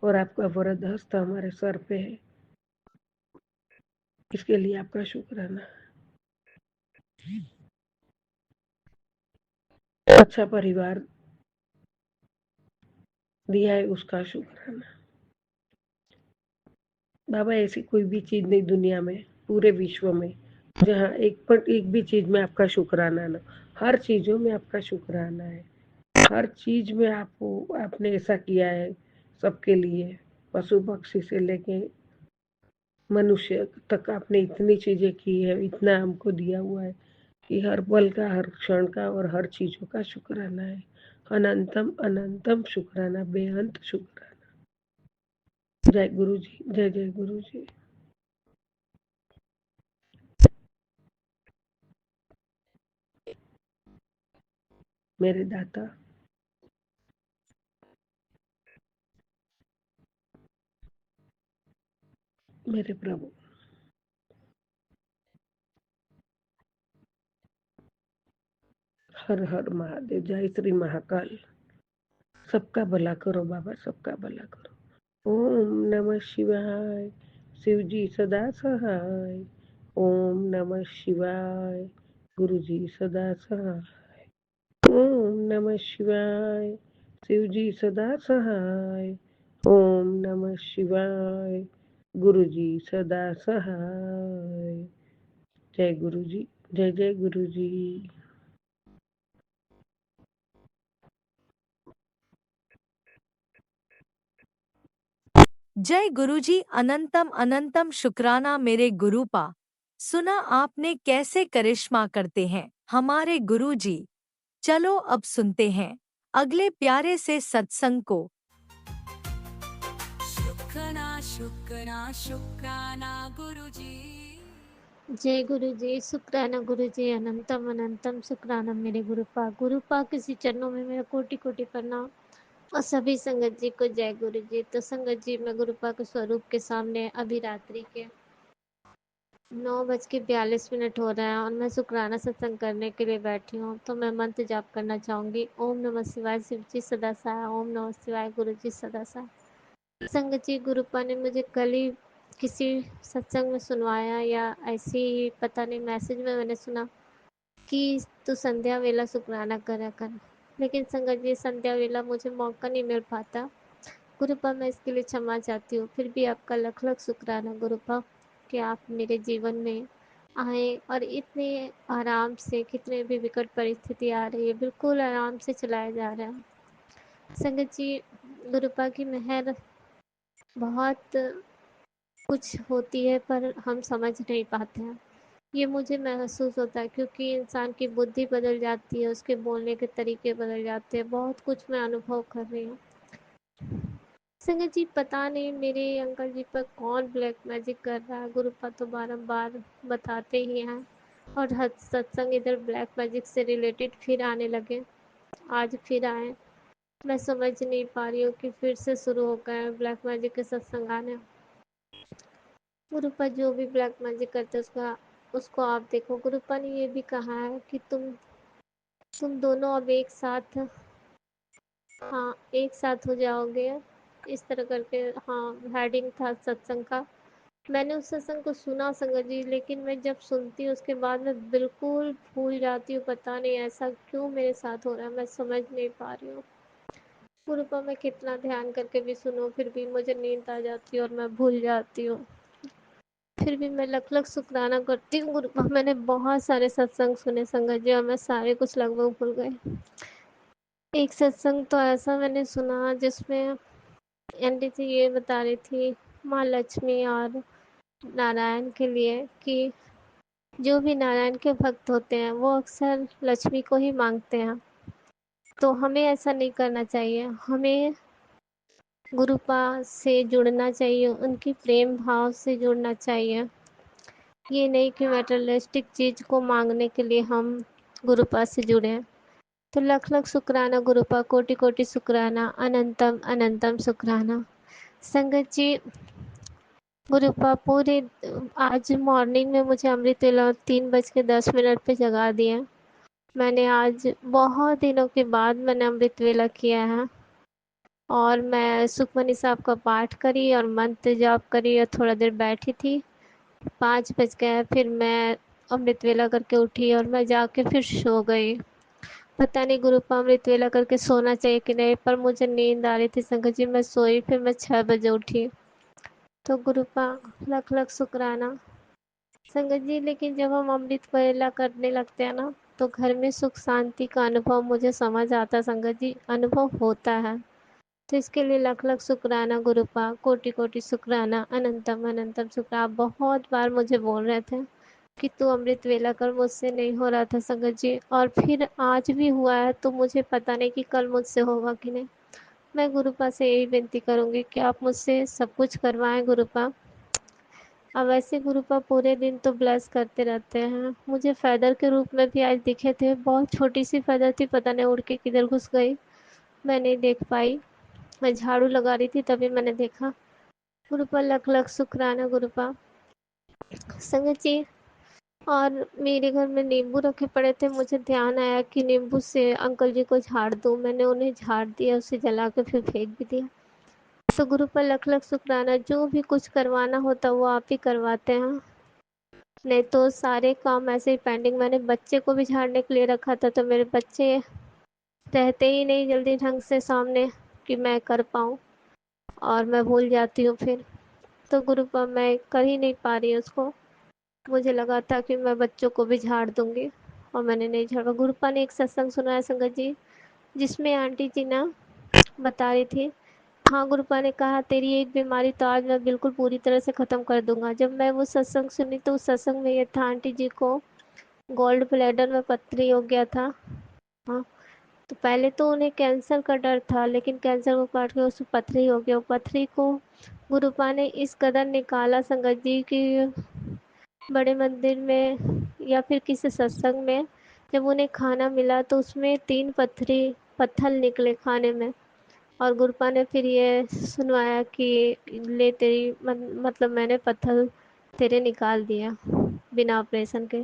और आपका वरद हस्त हमारे सर पे है। इसके लिए आपका शुक्राना। अच्छा परिवार दिया है, उसका शुक्राना। बाबा, ऐसी कोई भी चीज नहीं दुनिया में, पूरे विश्व में, जहाँ एक भी चीज में आपका शुक्राना ना, हर चीजों में आपका शुक्राना है। हर चीज में आपको, आपने ऐसा किया है सबके लिए, पशु पक्षी से लेके मनुष्य तक आपने इतनी चीजें की है, इतना हमको दिया हुआ है कि हर पल का, हर क्षण का और हर चीजों का शुक्राना है। अनंतम अनंतम शुक्राना, बेअंत शुक्राना। जय गुरु जी। जय जय गुरु जी। मेरे दाता, मेरे प्रभु, हर हर महादेव। जय श्री महाकाल। सबका भला करो बाबा, सबका भला करो। ओम नमः शिवाय। शिव जी सदा सहाय। ओम नमः शिवाय। गुरु जी सदा सहाय। ओम नमः शिवाय। शिव जी सदा सहाय। ओम नमः शिवाय। गुरु जी सदा सहाय। जय गुरु जी। जय जय गुरु जी। जय गुरुजी, अनंतम अनंतम शुक्राना मेरे गुरुपा। सुना आपने कैसे करिश्मा करते हैं हमारे गुरुजी। चलो अब सुनते हैं अगले प्यारे से सत्संग को। शुक्राना शुक्राना शुक्राना गुरुजी। जय गुरु जी, शुक्राना गुरु जी, अनंतम अनंतम शुक्राना मेरे गुरुपा। गुरुपा किसी चरणों में मेरा कोटि कोटि प्रणाम और सभी संगत जी को जय गुरु जी। तो संगत जी, मैं गुरुपा के स्वरूप के सामने अभी रात्रि के 9:42 हो रहा है और मैं शुक्राना सत्संग करने के लिए बैठी हूँ। तो मैं मंत्र जाप करना चाहूँगी। ओम नमः शिवाय, शिव जी सदा सहाय। ओम नमः शिवाय, गुरु जी सदा सहाय। संगत जी, गुरुपा ने मुझे कल ही किसी सत्संग में सुनवाया या ऐसे ही पता नहीं, मैसेज में मैंने सुना कि तू संध्या वेला शुक्राना करा कर। लेकिन संगत जी, संध्या वेला मुझे मौका नहीं मिल पाता। गुरुपा, मैं इसके लिए क्षमा चाहती हूँ। फिर भी आपका लख लख शुक्राना गुरुपा कि आप मेरे जीवन में आए और इतने आराम से, कितने भी विकट परिस्थिति आ रही है, बिल्कुल आराम से चलाया जा रहा है। संगत जी, गुरुपा की मेहर बहुत कुछ होती है पर हम समझ नहीं पाते हैं। ये मुझे महसूस होता है क्योंकि इंसान की बुद्धि बदल जाती है, उसके बोलने के तरीके बदल जाते हैं। बहुत कुछ मैं अनुभव कर रही हूँ। संगत जी, पता नहीं मेरे अंकल जी पर कौन ब्लैक मैजिक कर रहा है। गुरुपा तो बारंबार बताते ही हैं और हर सत्संग इधर ब्लैक मैजिक से रिलेटेड फिर आने लगे। आज फिर आए। मैं समझ नहीं पा रही हूँ कि फिर से शुरू हो गए ब्लैक मैजिक के सत्संग आने। गुरुपा, जो भी ब्लैक मैजिक करते उसका उसको आप देखो। गुरुपा ने ये भी कहा है कि तुम दोनों अब एक साथ, हाँ, एक साथ हो जाओगे, इस तरह करके। हाँ, हेडिंग था सत्संग का। मैंने उस सत्संग को सुना संगत जी, लेकिन मैं जब सुनती हूँ उसके बाद मैं बिल्कुल भूल जाती हूँ। पता नहीं ऐसा क्यों मेरे साथ हो रहा है, मैं समझ नहीं पा रही हूँ। गुरुपा, मैं कितना ध्यान करके भी सुनूं फिर भी मुझे नींद आ जाती है और मैं भूल जाती हूँ। फिर भी मैं लख लख शुक्राना करती हूँ गुरुपा। मैंने बहुत सारे सत्संग सुने संगत जी और मैं सारे कुछ लगभग भूल गई। एक सत्संग तो ऐसा मैंने सुना जिसमें आंटी जी ये बता रही थी माँ लक्ष्मी और नारायण के लिए कि जो भी नारायण के भक्त होते हैं वो अक्सर लक्ष्मी को ही मांगते हैं। तो हमें ऐसा नहीं करना चाहिए। हमें गुरुपा से जुड़ना चाहिए, उनकी प्रेम भाव से जुड़ना चाहिए। ये नहीं कि मटेरियलिस्टिक चीज़ को मांगने के लिए हम गुरुपा से जुड़े। तो लख लख शुक्राना गुरुपा, कोटि कोटि शुक्राना, अनंतम अनंतम शुक्राना। संगत जी, गुरुपा पूरे आज मॉर्निंग में मुझे अमृत वेला 3:10 पे जगा दिया। मैंने आज बहुत दिनों के बाद मैंने अमृत वेला किया है और मैं सुखमनी साहब का पाठ करी और मंत्र जाप करी और थोड़ा देर बैठी थी। 5 बज गए, फिर मैं अमृत वेला करके उठी और मैं जाके फिर सो गई। पता नहीं गुरुपा अमृत वेला करके सोना चाहिए कि नहीं, पर मुझे नींद आ रही थी संगत जी, मैं सोई। फिर मैं 6 बजे उठी। तो गुरुपा लख लख शुक्राना संगत जी। लेकिन जब हम अमृत वेला करने लगते हैं ना, तो घर में सुख शांति का अनुभव मुझे समझ आता संगत जी, अनुभव होता है। तो इसके लिए लख लख शुक्राना गुरुपा, कोटि कोटि शुक्राना, अनंतम अनंतम शुक्राना। आप बहुत बार मुझे बोल रहे थे कि तू अमृत वेला कर, मुझसे नहीं हो रहा था संगत जी, और फिर आज भी हुआ है। तो मुझे पता नहीं कि कल मुझसे होगा कि नहीं। मैं गुरुपा से यही विनती करूँगी कि आप मुझसे सब कुछ करवाएं गुरुपा। अब वैसे गुरुपा पूरे दिन तो ब्लेस करते रहते हैं। मुझे फेदर के रूप में भी आज दिखे थे। बहुत छोटी सी फेदर थी, पता नहीं उड़ के किधर घुस गई, मैं नहीं देख पाई। मैं झाड़ू लगा रही थी तभी मैंने देखा। गुरुपा लख लख शुक्राना गुरुपा। संगत जी, और मेरे घर में नींबू रखे पड़े थे। मुझे ध्यान आया कि नींबू से अंकल जी को झाड़ दूँ। मैंने उन्हें झाड़ दिया, उसे जला के फिर फेंक भी दिया। तो गुरुपा लख लख शुक्राना, जो भी कुछ करवाना होता वो आप ही करवाते हैं। नहीं तो सारे काम ऐसे ही पेंडिंग। मैंने बच्चे को भी झाड़ने के लिए रखा था, तो मेरे बच्चे रहते ही नहीं जल्दी ढंग से सामने कि मैं कर पाऊँ। और मैं भूल जाती हूँ फिर। तो गुरुपा मैं कर ही नहीं पा रही उसको। मुझे लगा था कि मैं बच्चों को भी झाड़ दूंगी, और मैंने नहीं झाड़ा। गुरुपा ने एक सत्संग सुनाया संगत जी, जिसमें आंटी जी ना बता रही थी। हाँ, गुरुपा ने कहा तेरी एक बीमारी तो आज मैं बिल्कुल पूरी तरह से ख़त्म कर दूंगा। जब मैं वो सत्संग सुनी तो उस सत्संग में ये था, आंटी जी को गोल्ड ब्लैडर में पथरी हो गया था। हाँ, तो पहले तो उन्हें कैंसर का डर था, लेकिन कैंसर को काट के उसमें पथरी हो गया। वो पथरी को गुरुपा ने इस कदर निकाला संगत जी कि बड़े मंदिर में या फिर किसी सत्संग में जब उन्हें खाना मिला तो उसमें 3 पत्थर निकले खाने में। और गुरुपा ने फिर ये सुनवाया कि ले तेरी मतलब मैंने पत्थर तेरे निकाल दिया बिना ऑपरेशन के।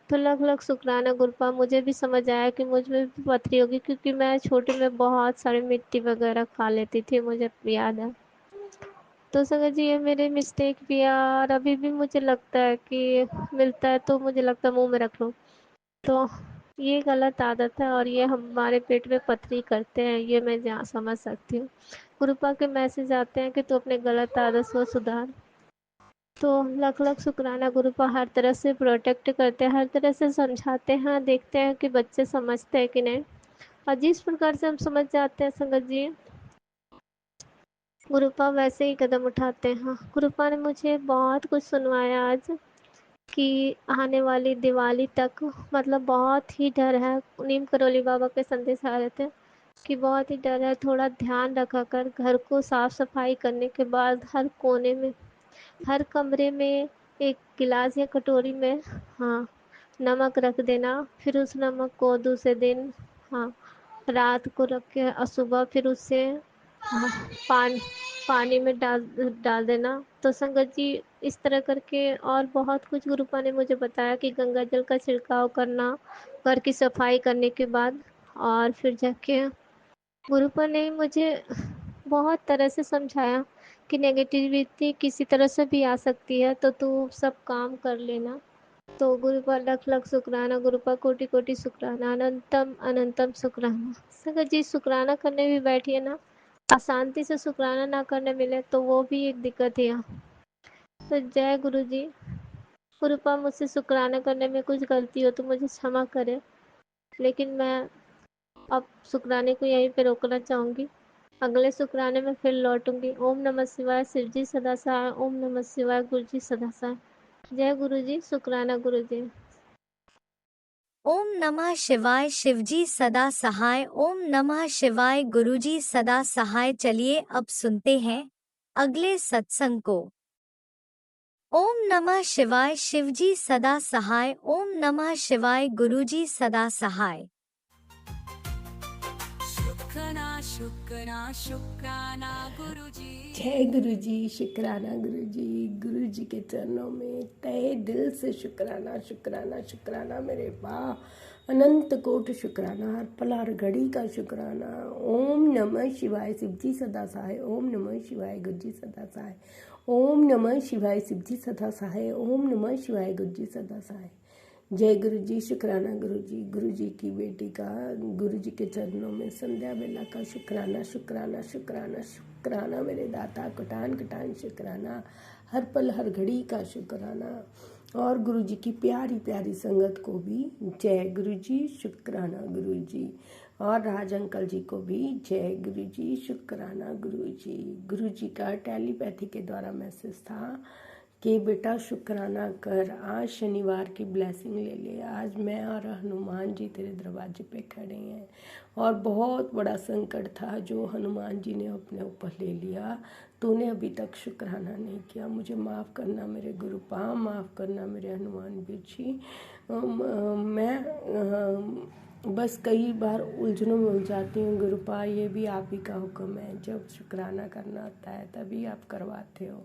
तो लख लख शुक्राना गुरुपा, मुझे भी समझ आया कि मुझ में भी पथरी होगी, क्योंकि मैं छोटे में बहुत सारी मिट्टी वगैरह खा लेती थी, मुझे याद है। तो संगत जी ये मेरे मिस्टेक भी है, और अभी भी मुझे लगता है कि मिलता है तो मुझे लगता है मुंह में रख लूँ। तो ये गलत आदत है, और ये हमारे पेट में पथरी करते हैं, ये मैं जहाँ समझ सकती हूँ। गुरुपा के मैसेज आते हैं कि तू अपने गलत आदत को सुधार। तो लख लख शुक्राना गुरुपा, हर तरह से प्रोटेक्ट करते हैं, हर तरह से समझाते हैं, देखते हैं कि बच्चे समझते हैं कि नहीं। और जिस प्रकार से हम समझ जाते हैं संगत जी, गुरुपा वैसे ही कदम उठाते हैं। गुरुपा ने मुझे बहुत कुछ सुनवाया आज कि आने वाली दिवाली तक, मतलब बहुत ही डर है। नीम करोली बाबा के संदेश आ रहे थे कि बहुत ही डर है, थोड़ा ध्यान रखा कर। घर को साफ सफाई करने के बाद हर कोने में, हर कमरे में एक गिलास या कटोरी में, हाँ, नमक रख देना। फिर उस नमक को दूसरे दिन, हाँ, रात को रख के और सुबह फिर उससे, हाँ, पानी में डाल डाल देना। तो संगत जी इस तरह करके, और बहुत कुछ गुरुपा ने मुझे बताया कि गंगा जल का छिड़काव करना घर की सफाई करने के बाद। और फिर जाके गुरुपा ने मुझे बहुत तरह से समझाया कि नेगेटिविटी किसी तरह से भी आ सकती है, तो तू सब काम कर लेना। तो गुरुपा लख लख शुक्राना गुरुपा, कोटि कोटि शुक्राना, अनंतम अनंतम शुक्राना। संगत जी शुक्राना करने भी बैठिए ना, अशांति से शुक्राना ना करने मिले तो वो भी एक दिक्कत है। तो जय गुरु जी। गुरुपा मुझसे शुक्राना करने में कुछ गलती हो तो मुझे क्षमा करे, लेकिन मैं अब शुक्राने को यहीं पे रोकना चाहूँगी। अगले शुक्राने में फिर लौटूंगी। ओम नमः शिवाय, शिव जी सदा सहाय। ओम नमः शिवाय, गुरु जी सदा सहाय। जय गुरु जी, शुक्राना गुरु जी। ओम नमः शिवाय, शिवजी सदा सहाय। ओम नमः शिवाय, गुरुजी सदा सहाय। चलिए अब सुनते हैं अगले सत्संग को। ओम नमः शिवाय, शिवजी सदा सहाय। ओम नमः शिवाय, गुरुजी सदा सहाय। शुक्राना शुक्राना शुक्राना गुरुजी। जय गुरु जी, शुक्राना गुरु जी के चरणों में तहे दिल से शुक्राना शुक्राना शुक्राना मेरे बा, अनंत कोट शुक्राना, हर पल हर घड़ी का शुक्राना। ओम नमः शिवाय, शिव जी सदा सहाय। ओम नमः शिवाय, गुरु जी सदा सहाय। ओम नमः शिवाय, शिव जी सदा सहाय। ओम नमः शिवाय, गुरु जी सदा सहाय। जय गुरु जी, शुक्राना गुरु जी की बेटी का गुरु जी के चरणों में संध्या बेला का शुक्राना शुक्राना शुक्राना शुक्राना मेरे दाता, कटान कटान शुक्राना, हर पल हर घड़ी का शुक्राना। और गुरु जी की प्यारी प्यारी संगत को भी जय गुरु जी, शुक्राना गुरु जी। और राज अंकल जी को भी जय गुरु जी, शुक्राना गुरु जी का टेलीपैथी के द्वारा मैसेज था कि बेटा शुक्राना कर, आज शनिवार की ब्लेसिंग ले ले। आज मैं और हनुमान जी तेरे दरवाजे पे खड़े हैं, और बहुत बड़ा संकट था जो हनुमान जी ने अपने ऊपर ले लिया। तूने अभी तक शुक्राना नहीं किया, मुझे माफ़ करना मेरे गुरुपा, माफ़ करना मेरे हनुमान वीर जी। मैं बस कई बार उलझनों में उलझ जाती हूँ गुरुपा, ये भी आप ही का हुक्म है। जब शुक्राना करना होता है तभी आप करवाते हो।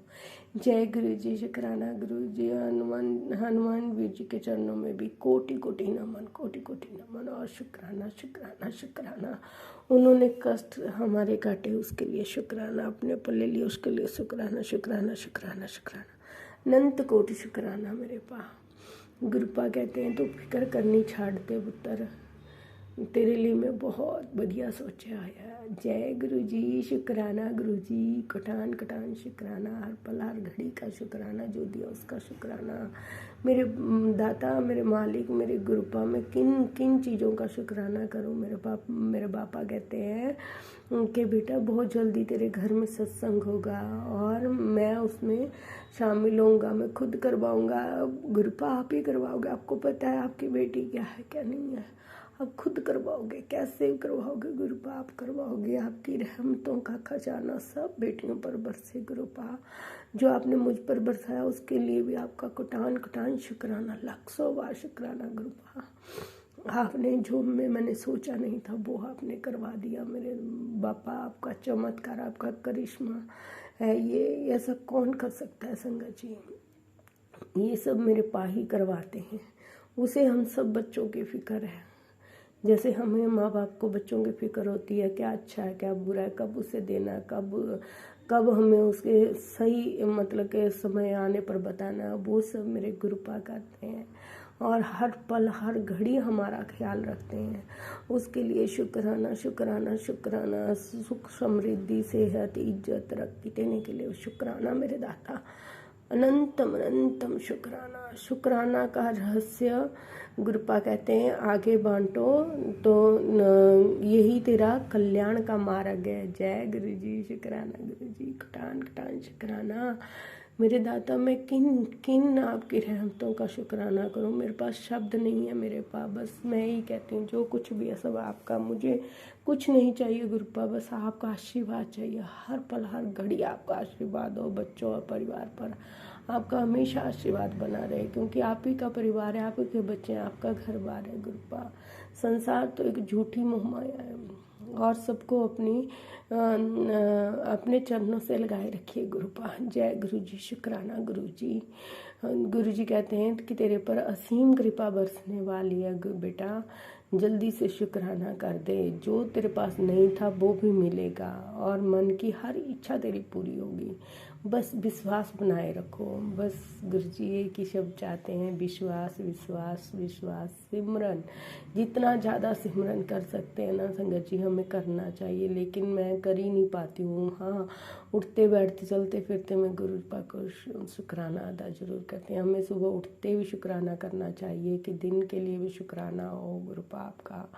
जय गुरु जी, शुक्राना गुरु जी। हनुमान वीर जी के चरणों में भी कोटि कोटि नमन, कोटि कोटि नमन और शुक्राना शुक्राना शुक्राना। उन्होंने कष्ट हमारे काटे उसके लिए शुक्राना, अपने ऊपर ले लिया उसके लिए शुक्राना शुक्राना शुक्राना शुक्राना, अनंत कोटि शुक्राना मेरे पा। गुरुपा कहते हैं तो फिक्र करनी छाड़ दे पुत्र, तेरे लिए मैं बहुत बढ़िया सोचा आया। जय गुरु जी, शुक्राना गुरु जी, कटान कटान शुक्राना, हर पल हर घड़ी का शुक्राना, जो दिया उसका शुक्राना। मेरे दाता, मेरे मालिक, मेरे गुरुपा, मैं किन किन चीज़ों का शुक्राना करूं। मेरे पापा कहते हैं कि बेटा बहुत जल्दी तेरे घर में सत्संग होगा और मैं उसमें शामिल होऊंगा, मैं खुद करवाऊंगा। गुरुपा आप ही करवाओगे, आपको पता है आपकी बेटी क्या है क्या नहीं है, आप खुद करवाओगे। कैसे करवाओगे गुरुपा, आप करवाओगे। आपकी रहमतों का खजाना सब बेटियों पर बरसे गुरुपा। जो आपने मुझ पर बरसाया उसके लिए भी आपका कटान कटान शुक्राना, लाखों बार शुक्राना गुरुपा। आपने जो मैंने सोचा नहीं था वो आपने करवा दिया मेरे बापा। आपका चमत्कार, आपका करिश्मा है ये सब कौन कर सकता है संगत जी। ये सब मेरे पा ही करवाते हैं। उसे हम सब बच्चों की फिक्र है, जैसे हमें माँ बाप को बच्चों की फिक्र होती है क्या अच्छा है क्या बुरा है, कब उसे देना, कब हमें उसके सही मतलब के समय आने पर बताना, वो सब मेरे गुरुपा करते हैं और हर पल हर घड़ी हमारा ख्याल रखते हैं। उसके लिए शुक्राना शुक्राना शुक्राना। सुख समृद्धि सेहत इज्जत तरक्की देने के लिए शुक्राना मेरे दाता। अनंतम अनंतम शुक्राना। शुक्राना का रहस्य गुरुपा कहते हैं आगे बांटो तो यही तेरा कल्याण का मार्ग है। जय गुरु जी, शुक्राना गुरु जी, कटान कटान शुक्राना मेरे दाता। मैं किन किन आपकी रहमतों का शुक्राना करूं, मेरे पास शब्द नहीं है मेरे पास। बस मैं ही कहती हूँ जो कुछ भी है सब आपका, मुझे कुछ नहीं चाहिए गुरुपा, बस आपका आशीर्वाद चाहिए। हर पल हर घड़ी आपका आशीर्वाद हो बच्चों और परिवार पर। आपका हमेशा आशीर्वाद बना रहे, क्योंकि आप ही का परिवार है, आप ही के बच्चे हैं, आपका घर बार है गुरुपा। संसार तो एक झूठी मोहमाया है और सबको अपने चरणों से लगाए रखिए गुरुपा। जय गुरु जी, शुक्राना गुरु जी। गुरु जी कहते हैं कि तेरे पर असीम कृपा बरसने वाली है बेटा, जल्दी से शुक्राना कर दे। जो तेरे पास नहीं था वो भी मिलेगा और मन की हर इच्छा तेरी पूरी होगी। बस विश्वास बनाए रखो। बस गुरु जी एक ही शब्द चाहते हैं, विश्वास विश्वास विश्वास। सिमरन जितना ज़्यादा सिमरन कर सकते हैं ना संगत जी हमें करना चाहिए, लेकिन मैं कर ही नहीं पाती हूँ। हाँ, उठते बैठते चलते फिरते मैं गुरु पाक को शुक्राना अदा जरूर करते हैं। हमें सुबह उठते भी शुक्राना करना चाहिए कि दिन के लिए भी शुक्राना हो गुरु पाप का।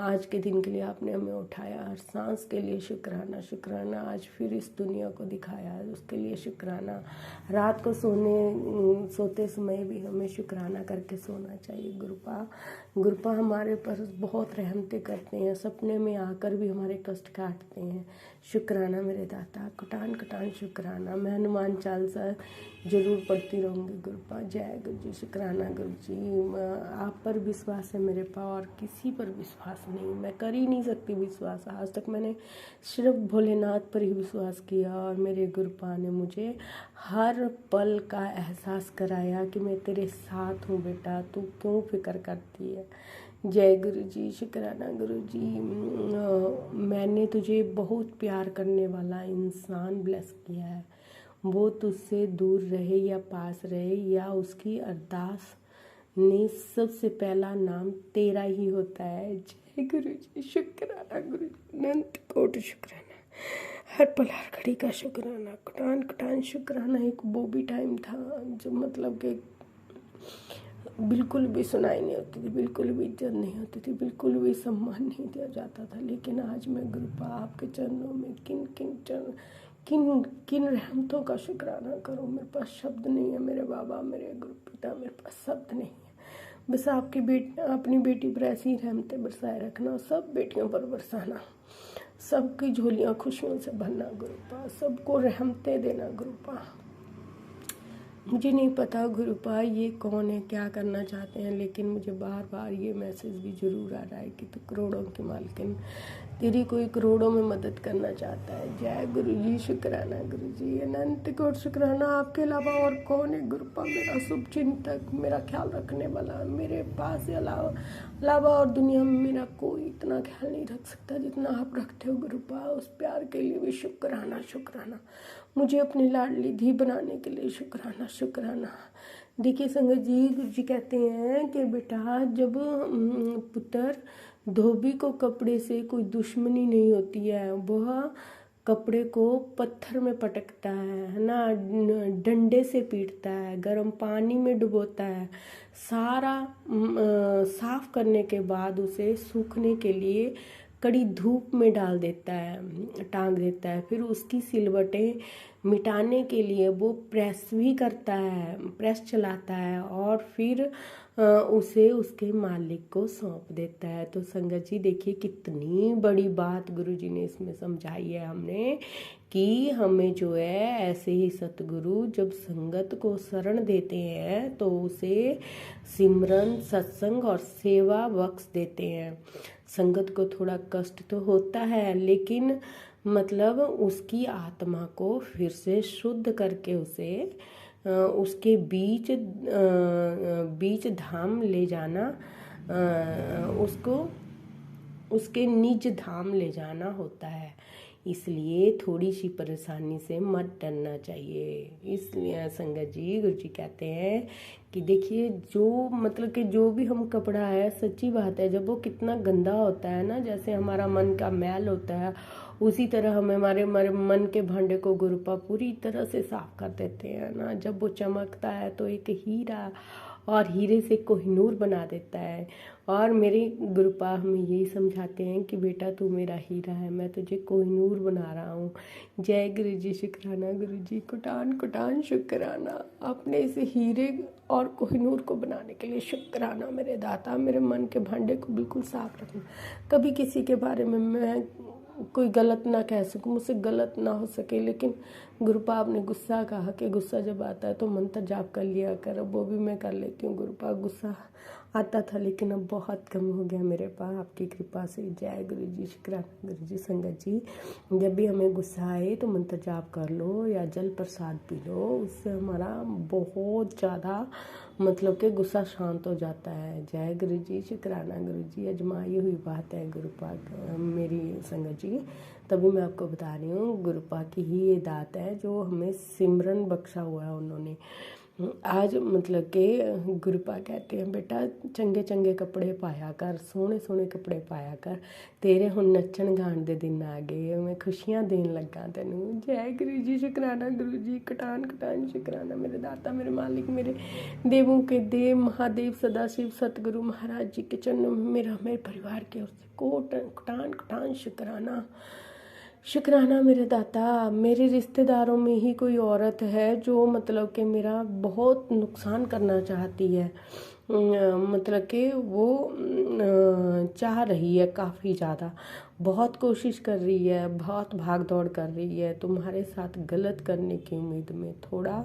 आज के दिन के लिए आपने हमें उठाया, हर सांस के लिए शुक्राना शुक्राना। आज फिर इस दुनिया को दिखाया है उसके लिए शुक्राना। रात को सोते समय भी हमें शुक्राना करके सोना चाहिए गुरुपा। गुरुपा हमारे पर बहुत रहमतें करते हैं, सपने में आकर भी हमारे कष्ट काटते हैं। शुक्राना मेरे दाता, कटान कटान शुक्राना। मैं हनुमान चालीसा जरूर पढ़ती रहूँगी गुरुपा। जय गुरु जी, शुक्राना गुरु जी। आप पर विश्वास है मेरे पास और किसी पर विश्वास नहीं, मैं कर ही नहीं सकती विश्वास। आज तक मैंने सिर्फ भोलेनाथ पर ही विश्वास किया और मेरे गुरुपा ने मुझे हर पल का एहसास कराया कि मैं तेरे साथ हूँ बेटा, तू क्यों फिक्र करती है। जय गुरु जी, शुक्राना गुरु जी। मैंने तुझे बहुत प्यार करने वाला इंसान ब्लेस किया है, वो तुझसे दूर रहे या पास रहे या उसकी अरदास ने सबसे पहला नाम तेरा ही होता है। जय गुरु जी, शुक्राना गुरु जी, अनंत कोटि शुक्राना। हर पल हर घड़ी का शुक्राना, कटान कटान शुक्राना। एक वो भी टाइम था जो मतलब कि बिल्कुल भी सुनाई नहीं होती थी, बिल्कुल भी इज्जत नहीं होती थी, बिल्कुल भी सम्मान नहीं दिया जाता था। लेकिन आज मैं गुरुपा आपके चरणों में किन किन रहमतों का शुक्राना करूं। मेरे पास शब्द नहीं है मेरे बाबा, मेरे गुरु पिता, मेरे पास शब्द नहीं है। बस अपनी बेटी पर ऐसी रहमतें बरसाए रखना, सब बेटियों पर बरसाना, सबकी झोलियां खुशियों से भरना गुरुपा, सबको रहमतें देना गुरुपा। मुझे नहीं पता गुरुपा ये कौन है, क्या करना चाहते हैं, लेकिन मुझे बार बार ये मैसेज भी ज़रूर आ रहा है कि तू करोड़ों की मालकिन, तेरी कोई करोड़ों में मदद करना चाहता है। जय गुरु जी, शुक्राना गुरु जी, अनंत कोट शुक्राना। आपके अलावा और कौन है गुरुपा, मेरा शुभ चिंतक, मेरा ख्याल रखने वाला। मेरे पास अलावा और दुनिया में मेरा कोई इतना ख्याल नहीं रख सकता जितना आप रखते हो गुरुपा। उस प्यार के लिए भी शुक्राना शुक्राना। मुझे अपनी लाडली धी बनाने के लिए शुक्राना शुक्राना। देखिए संगत जी, गुरु जी कहते हैं कि बेटा जब पुत्र धोबी को कपड़े से कोई दुश्मनी नहीं होती है, वह कपड़े को पत्थर में पटकता है ना, डंडे से पीटता है, गर्म पानी में डुबोता है, सारा साफ करने के बाद उसे सूखने के लिए कड़ी धूप में डाल देता है, टांग देता है। फिर उसकी सिलवटें मिटाने के लिए वो प्रेस भी करता है, प्रेस चलाता है और फिर उसे उसके मालिक को सौंप देता है। तो संगत जी देखिए कितनी बड़ी बात गुरुजी ने इसमें समझाई है हमने, कि हमें जो है ऐसे ही सतगुरु जब संगत को शरण देते हैं तो उसे सिमरन, सत्संग और सेवा बख्श देते हैं। संगत को थोड़ा कष्ट तो होता है, लेकिन मतलब उसकी आत्मा को फिर से शुद्ध करके उसे उसके बीच धाम ले जाना, उसको उसके निज धाम ले जाना होता है। इसलिए थोड़ी सी परेशानी से मत डरना चाहिए। इसलिए संगत जी गुरु जी कहते हैं कि देखिए जो मतलब कि जो भी हम कपड़ा है, सच्ची बात है, जब वो कितना गंदा होता है ना, जैसे हमारा मन का मैल होता है, उसी तरह हमें हमारे मन के भांडे को गुरुपा पूरी तरह से साफ कर देते हैं ना। जब वो चमकता है तो एक हीरा, और हीरे से कोहिनूर बना देता है। और मेरे गुरुपा हमें यही समझाते हैं कि बेटा तू मेरा हीरा है, मैं तुझे कोहिनूर बना रहा हूँ। जय गुरु जी, शुक्राना गुरु जी, कुटान कुटान शुक्राना, अपने इस हीरे और कोहिनूर को बनाने के लिए शुक्राना मेरे दाता। मेरे मन के भांडे को बिल्कुल साफ रखना, कभी किसी के बारे में मैं कोई गलत ना कह सकूं, मुझसे गलत ना हो सके। लेकिन गुरुपाप ने गुस्सा कहा कि गुस्सा जब आता है तो मंत्र जाप कर लिया कर, वो भी मैं कर लेती हूँ। गुरुपाप गुस्सा आता था लेकिन अब बहुत कम हो गया मेरे पास आपकी कृपा से। जय गुरु जी, शुक्राना गुरु जी। संगत जी जब भी हमें गुस्सा आए तो मंत्र जाप कर लो या जल प्रसाद पी लो, उससे हमारा बहुत ज़्यादा मतलब कि गुस्सा शांत हो जाता है। जय गुरु जी, शुक्राना गुरु जी। अजमाई हुई बात है गुरुपाक मेरी संगत जी, तभी मैं आपको बता रही हूँ। गुरुपा की ही ये दात है जो हमें सिमरन बख्शा हुआ है उन्होंने। आज मतलब कि गुरुपा कहते हैं बेटा चंगे चंगे कपड़े पाया कर, सोहने सोहने कपड़े पाया कर, तेरे हुण नच्चण गाण दे दिन आ गए, मैं खुशियां देन लगा तेनू। जय गुरु जी, शुक्राना गुरु जी, कटान कटान शुक्राना मेरे दाता, मेरे मालिक, मेरे देवों के देव महादेव सदाशिव सतगुरु महाराज जी के चरणों में मेरा मेरे परिवार के ओर से कटान कटान शुक्राना। शुक्राना मेरे दाता। मेरे रिश्तेदारों में ही कोई औरत है जो मतलब कि मेरा बहुत नुकसान करना चाहती है, मतलब कि वो चाह रही है, काफ़ी ज़्यादा बहुत कोशिश कर रही है, बहुत भाग दौड़ कर रही है तुम्हारे साथ गलत करने की उम्मीद में। थोड़ा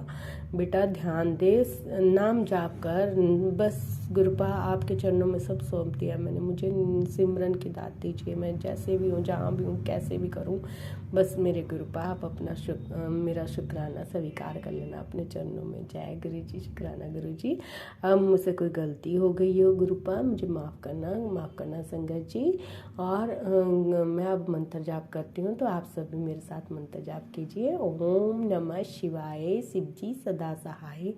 बेटा ध्यान दे, नाम जाप कर, बस गुरुपा आपके चरणों में सब सौंप दिया मैंने। मुझे सिमरन की दात दीजिए, मैं जैसे भी हूँ, जहाँ भी हूँ, कैसे भी करूँ, बस मेरे गुरुपा आप अपना मेरा शुक्राना स्वीकार कर लेना अपने चरणों में। जय गुरु जी, शुक्राना गुरु जी। अब मुझसे कोई गलती हो गई हो गुरुपा, मुझे माफ़ करना संगत जी। और मैं अब मंत्र जाप करती हूँ, तो आप सभी मेरे साथ मंत्र जाप कीजिए। ओम नमः शिवाय, शिव जी सदा सहाय।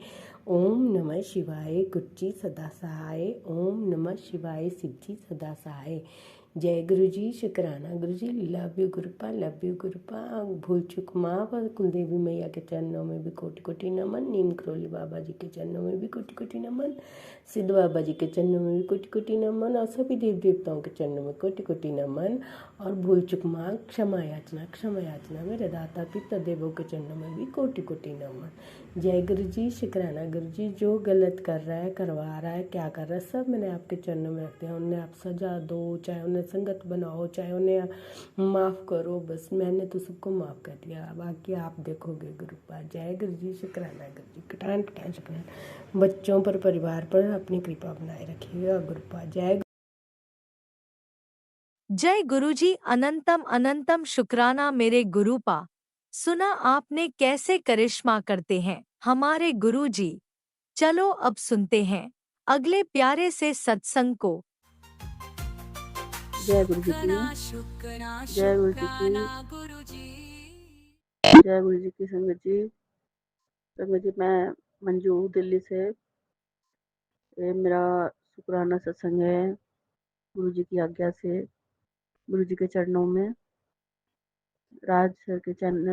ओम नमः शिवाय, गुरु जी सदा सहाय। ओम नमः शिवाय, शिव जी सदा सहाय। जय गुरु जी, शुक्राना Guru ji. Love you Gurupa, love you Gurupa. भूल चुक माफ, कुलदेवी मैया के चरणों में भी कोटि कोटि नमन, नीम करोली बाबा जी के चरणों में भी कोटि कोटि नमन, सिद्ध बाबा जी के चरणों में भी कोटि कोटि नमन, और सभी देव देवताओं के चरणों में कोटि कोटि नमन। और भूल चुक माफ, क्षमा याचना मेरे दाता पिता देवों के चरणों में भी कोटि कोटि नमन। जय गुरु जी, शुक्राना गुरु जी। जो गलत कर रहा है, करवा रहा है, क्या कर रहा है, सब मैंने आपके चरणों में रख दिया। उन्हें आप सजा दो, चाहे उन्हें संगत बनाओ, चाहे उन्हें माफ़ करो, बस मैंने तो सबको माफ़ कर दिया, बाकी आप देखोगे गुरुपा। जय गुरु जी, शुक्राना गुरु जी। कटान कटान शुक्राना। बच्चों पर, परिवार पर अपनी कृपा बनाए रखिएगा गुरुपा। जय गुरुजी, अनंतम अनंतम शुक्राना मेरे गुरुपा। सुना आपने कैसे करिश्मा करते हैं हमारे गुरुजी। चलो अब सुनते हैं अगले प्यारे से सत्संग को। जय गुरु जी की, शुक्राना जय गुरु जी की, शुक्राना गुरु जी। जय गुरु जी की। संगत जी मैं मंजू दिल्ली से ये मेरा शुक्राना सत्संग है गुरु जी की आज्ञा से, गुरु जी के चरणों में, राज सर के चैनल,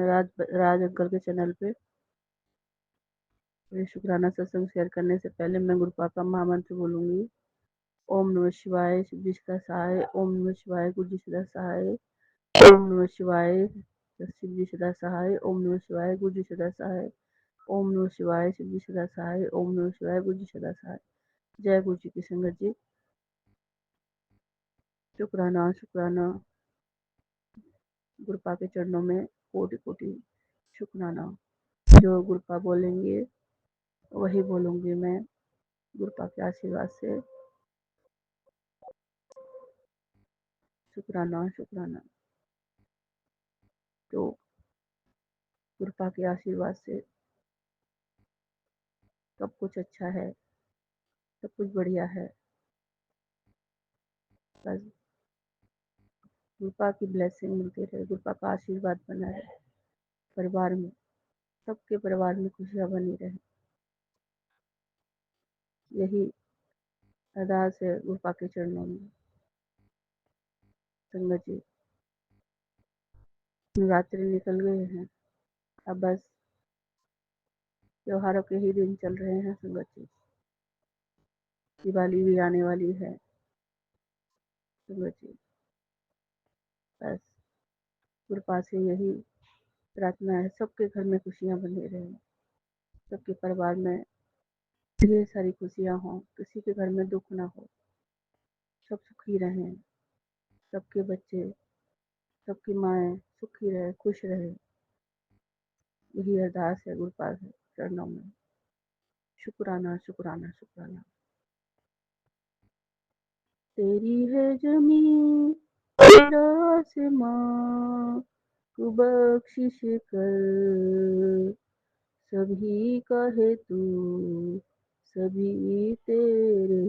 राज अंकल के चैनल पे। ये शुक्राना सत्संग शेयर करने से पहले मैं गुरु पापा महामंत्र बोलूँगी। ओम नमः शिवाय, शिव जी सदा सहाय। ओम नमः शिवाय, गुरु जी सदा सहाय। ओम नमः शिवाय, शिव जी सदा सहाय। ओम नमः शिवाय, गुरु जी सदा सहाय। ओम नमः शिवाय, शिव जी सदा सहाय। ओम नमः शिवाय, गुरु जी सदा सहाय। जय गुरु जी की संगत जी। शुक्राना शुक्राना, गुरुपा के चरणों में कोटि कोटि शुक्राना। जो गुरुपा बोलेंगे वही बोलूँगी मैं, गुरुपा के आशीर्वाद से। शुक्राना शुक्राना। तो गुरुपा के आशीर्वाद से सब कुछ अच्छा है, सब कुछ बढ़िया है। बस गुरुपा की ब्लेसिंग मिलती रहे, गुरुपा का आशीर्वाद बना रहे परिवार में, सबके परिवार में खुशियाँ बनी रहे, यही अरदास है गुरुपा के चरणों में। संगत जी, नवरात्रि निकल गए हैं, अब बस त्योहारों के ही दिन चल रहे हैं। संगत जी, दिवाली भी आने वाली है। संगत जी, बस गुरुपा से यही प्रार्थना है, सबके घर में खुशियाँ बनी रहे, सबके परिवार में ढेर सारी खुशियाँ हों, किसी के घर में दुख ना हो, सब सुखी रहें, सबके बच्चे, सबकी माएँ सुखी रहे, खुश रहे, यही अरदास है गुरुपा के चरणों में। शुक्राना शुक्राना शुक्राना। तेरी है जमीन तेरा आसमां, तू बख्शिश कर सभी का है तू, सभी तेरे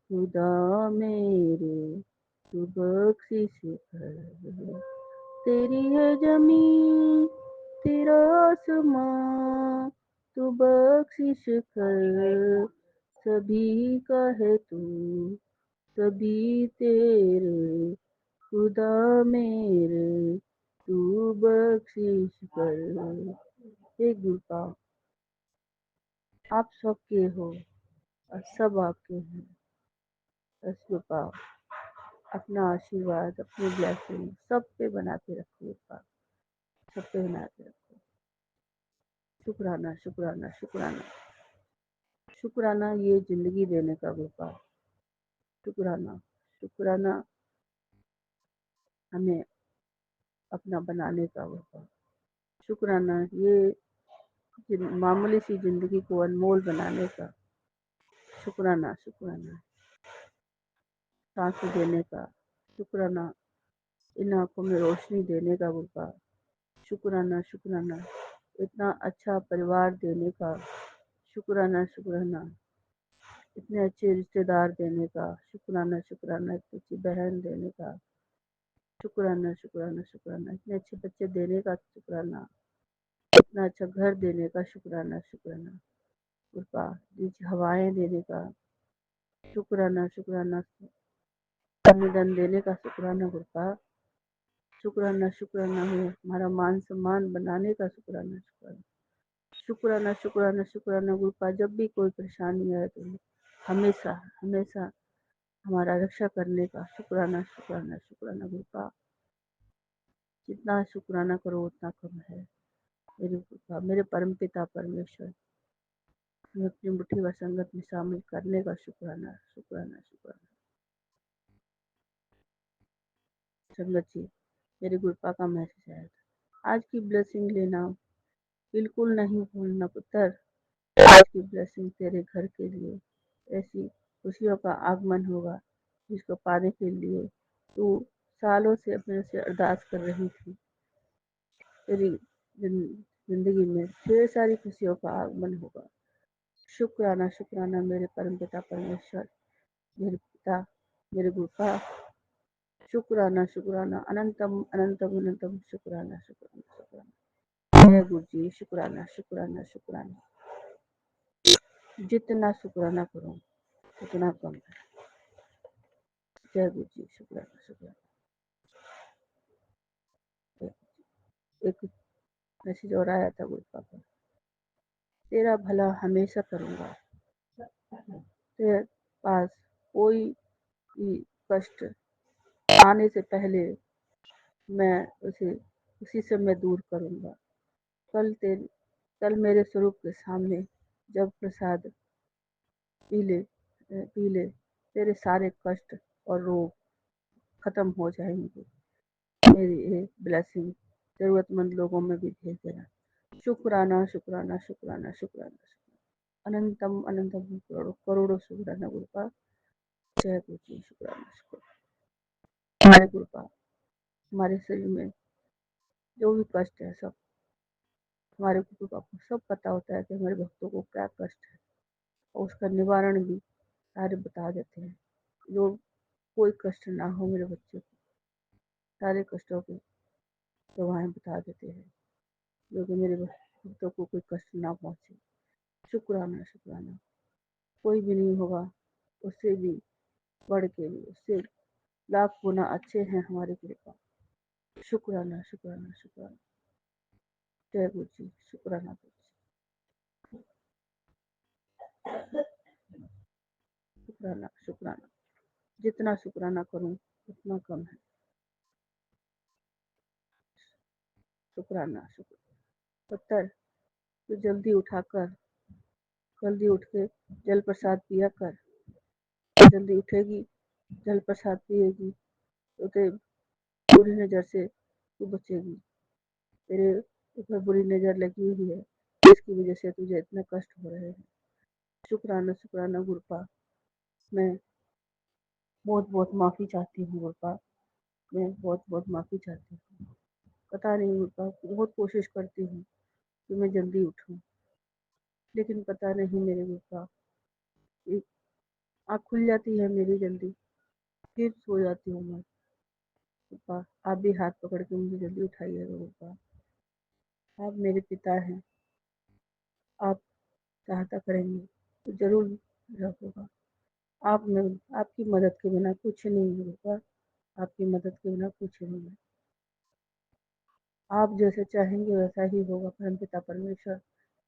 खुदा मेरे, तू बख्शिश कर। तेरी है जमीन तेरा आसमां, तू बख्शिश कर सभी का है तू, सभी तेरे खुदा मेरे, तू बख्शिश कर। हे गुरुपा, आप सबके हो और सब आपके हैं। बस गुरुपा अपना आशीर्वाद, अपनी ब्लेसिंग सब पे बनाते रखो गुरुपा, सब पे बनाते रखो। शुक्राना शुक्राना शुक्राना। शुक्राना ये जिंदगी देने का गुरुपा, शुक्राना शुक्राना हमें अपना बनाने का गुरुपा, शुक्राना ये मामूली सी जिंदगी को अनमोल बनाने का। शुक्राना शुक्राना सांस देने का, शुक्राना इन आँखों में रोशनी देने का गुरुपा, शुक्राना शुक्राना इतना अच्छा परिवार देने का, शुक्राना शुक्राना इतने अच्छे रिश्तेदार देने का, शुक्राना शुक्राना इतनी अच्छी बहन देने का, शुक्राना शुक्राना शुक्राना इतने अच्छे बच्चे देने का, शुक्राना इतना अच्छा घर देने का, शुक्राना शुक्राना गुरुपा नीचे हवाएं देने का, शुक्राना शुक्राना अनुदान देने का, शुक्राना गुरुपा, शुक्राना शुक्राना है हमारा मान सम्मान बनाने का, शुक्राना शुक्राना शुक्राना शुक्राना शुक्राना गुरुपा। जब भी कोई परेशानी आए तो हमेशा हमेशा हमारा रक्षा करने का, शुक्राना शुक्राना शुक्राना गुरुपा। जितना शुक्राना करो उतना कम है मेरे गुरुपा, मेरे परम पिता परमेश्वर, हमें अपनी मुट्ठी व संगत में शामिल करने का, शुक्राना शुक्राना शुक्राना। संगत जी, मेरे गुरुपा का मैसेज आया था, आज की ब्लेसिंग लेना बिल्कुल नहीं भूलना पुत्र, आज की ब्लेसिंग तेरे घर के लिए ऐसी खुशियों का आगमन होगा जिसको पाने के लिए तू सालों से अपने से अरदास कर रही थी। तेरी जिंदगी में ढेर सारी खुशियों का आगमन होगा। शुक्राना शुक्राना मेरे परम पिता परमेश्वर, मेरे पिता, मेरे गुरुपा, शुक्राना शुक्राना अनंतम अनंतम अनंतम शुक्राना शुक्राना शुक्राना। जय गुरु जी, शुक्राना शुक्राना शुक्राना। जितना शुक्राना करूं उतना कम है। जय गुरु जी, शुक्राना शुक्राना। एक मैसेज और आया था गुरु पापा, तेरा भला हमेशा करूँगा, तेरे पास कोई भी कष्ट आने से पहले मैं उसी से मैं दूर करूँगा। कल मेरे स्वरूप के सामने जब प्रसाद पी ले तेरे सारे कष्ट और रोग खत्म हो जाएंगे। मेरी ये ब्लेसिंग जरूरतमंद लोगों में भी भेज देना। शुक्राना शुक्राना शुक्राना शुक्राना। अनंतम अनंतम करोड़ों करोड़ों शुक्राना गुरु का। जय गुरु जी, शुक्राना शुक्राना। हमारे गुरु का हमारे शरीर में जो भी कष्ट है सब हमारे गुरु का को सब पता होता है कि हमारे भक्तों को क्या कष्ट है, और उसका निवारण भी सारे बता देते हैं। जो कोई कष्ट ना हो मेरे बच्चे को, सारे कष्टों की दवाएं बता देते हैं, जो कि मेरे भक्तों को कोई कष्ट ना पहुंचे। शुक्राना शुक्राना। कोई भी नहीं होगा उससे भी बढ़ के भी, उससे लाख गुना अच्छे हैं हमारे कृपा। शुक्राना शुक्राना शुक्राना। जय गुरु जी, शुक्राना गुरु जी, शुक्राना शुक्राना। जितना शुक्राना करूं उतना कम है। शुक्राना शुक्राना। पत्थर तो जल्दी उठ के जल प्रसाद पिया कर। जल्दी उठेगी, जल प्रसाद पिएगी तो तेरे बुरी नजर से तू बचेगी। तेरे ऊपर बुरी नजर लगी हुई है, इसकी वजह से तुझे इतना कष्ट हो रहे हैं। शुक्राना शुक्राना गुरुपा। मैं बहुत बहुत माफी चाहती हूँ गुरुपा। मैं बहुत बहुत माफी चाहती हूँ। पता नहीं गुरुपा, बहुत कोशिश करती हूँ कि मैं जल्दी उठूँ, लेकिन पता नहीं मेरे गुरुपा, आँख खुल जाती है मेरी जल्दी, फिर सो जाती हूँ मैं। गुरुपा आप भी हाथ पकड़ के मुझे जल्दी उठाइएगा गुरुपा। आप मेरे पिता हैं, आप सहायता करेंगे तो जरूर होगा। आप में आपकी मदद के बिना कुछ नहीं होगा। आपकी मदद के बिना कुछ नहीं है। आप जैसे चाहेंगे वैसा ही होगा परमपिता परमेश्वर।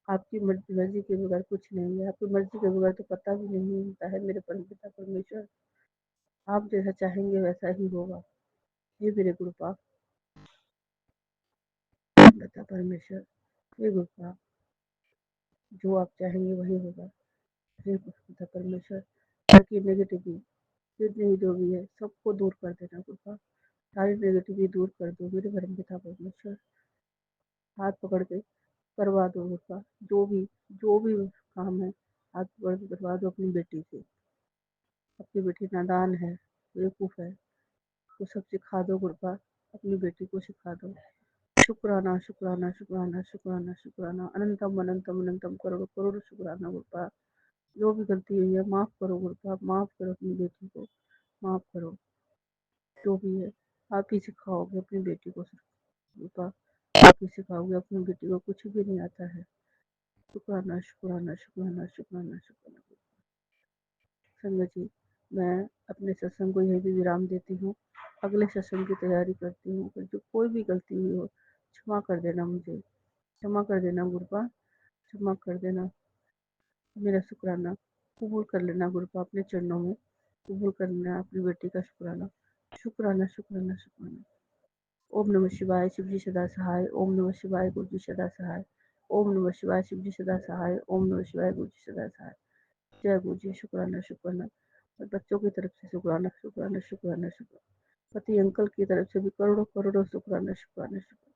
आपकी मर्जी के बगैर कुछ नहीं है। आपकी मर्जी के बगैर तो पता भी नहीं होता है मेरे परमपिता परमेश्वर। आप जैसा चाहेंगे वैसा ही होगा। हे मेरे गुरुपा पिता परमेश्वर, हे गुरुपा, जो आप चाहेंगे वही होगा। हे पिता परमेश्वर, बाकी नेगेटिविटी जितनी जो भी है सबको दूर कर देना गुरुपा। सारी नेगेटिविटी दूर कर दो मेरे परमपिता परमेश्वर। हाथ पकड़ के करवा दो उसका, जो भी काम है हाथ पकड़ के करवा दो अपनी बेटी से। अपनी बेटी नादान है, बेवकूफ़ है, तो सब सिखा दो गुरुपा, अपनी बेटी को सिखा दो। शुक्राना शुक्राना शुक्राना शुक्राना शुक्राना। अनंतम अनंतम अनंतम करोड़ करोड़ शुक्राना गुरुपा। जो भी गलती हुई है माफ़ करो गुरुपा, माफ़ करो अपनी बेटी को, माफ़ करो। जो भी है आप ही सिखाओगे अपनी बेटी को गुरुपा। आप ही सिखाओगे अपनी बेटी को, कुछ भी नहीं आता है। शुक्राना शुक्राना शुक्राना शुक्राना शुक्राना। संगत जी, मैं अपने सत्संग को यहीं भी विराम देती हूँ। अगले सत्संग की तैयारी करती हूँ। फिर जो कोई भी गलती हुई हो क्षमा कर देना, मुझे क्षमा कर देना गुरुपा, क्षमा कर देना। मेरा शुक्राना कबूल कर लेना गुरुपा, अपने चरणों में कबूल कर लेना अपनी बेटी का शुक्राना। शुक्राना शुक्राना शुक्राना। ओम नमः शिवाय, शिव जी सदा सहाय। ओम नमः शिवाय, गुरु जी सदा सहाय। ओम नमः शिवाय, शिव जी सदा सहाय। ओम नमः शिवाय, गुरु जी सदा सहाय। जय गुरु जी, शुक्राना शुक्राना। और बच्चों की तरफ से शुक्राना शुक्राना शुक्राना शुक्राना। पति अंकल की तरफ से भी करोड़ों करोड़ों शुक्राना शुक्राना शुक्राना।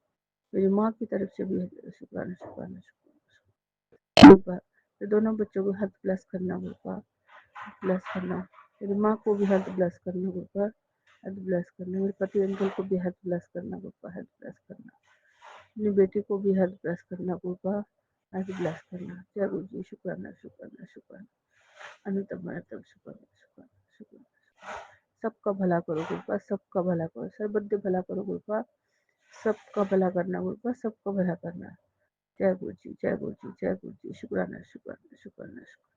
मेरी माँ की तरफ से भी शुक्राना शुक्राना शुक्राना। तो दोनों बच्चों को हेल्थ ब्लेस करना गुरुपा, ब्लेस करना। मेरी माँ को भी हेल्थ ब्लेस करना गुरुपा, हेल्थ ब्लेस करना। मेरे पति अंकल को भी हेल्थ ब्लेस करना गुरुपा, हेल्थ ब्लेस करना। अपनी बेटी को भी हेल्थ ब्लेस करना गुरुपा, हेल्थ ब्लेस करना। जय गुरु जी, शुक्राना शुक्राना शुक्राना। अनंतम अनंतम शुक्राना शुक्राना शुक्राना। सबका भला करो गुरुपा, सबका भला करो, सर्वद्र भला करो गुरुपा, सबका भला करना गुरुपा, सबका भला करना। जय गुरु जी, जय गुरु जी, जय गुरु जी। शुक्राना शुक्राना शुक्राना शुक्राना।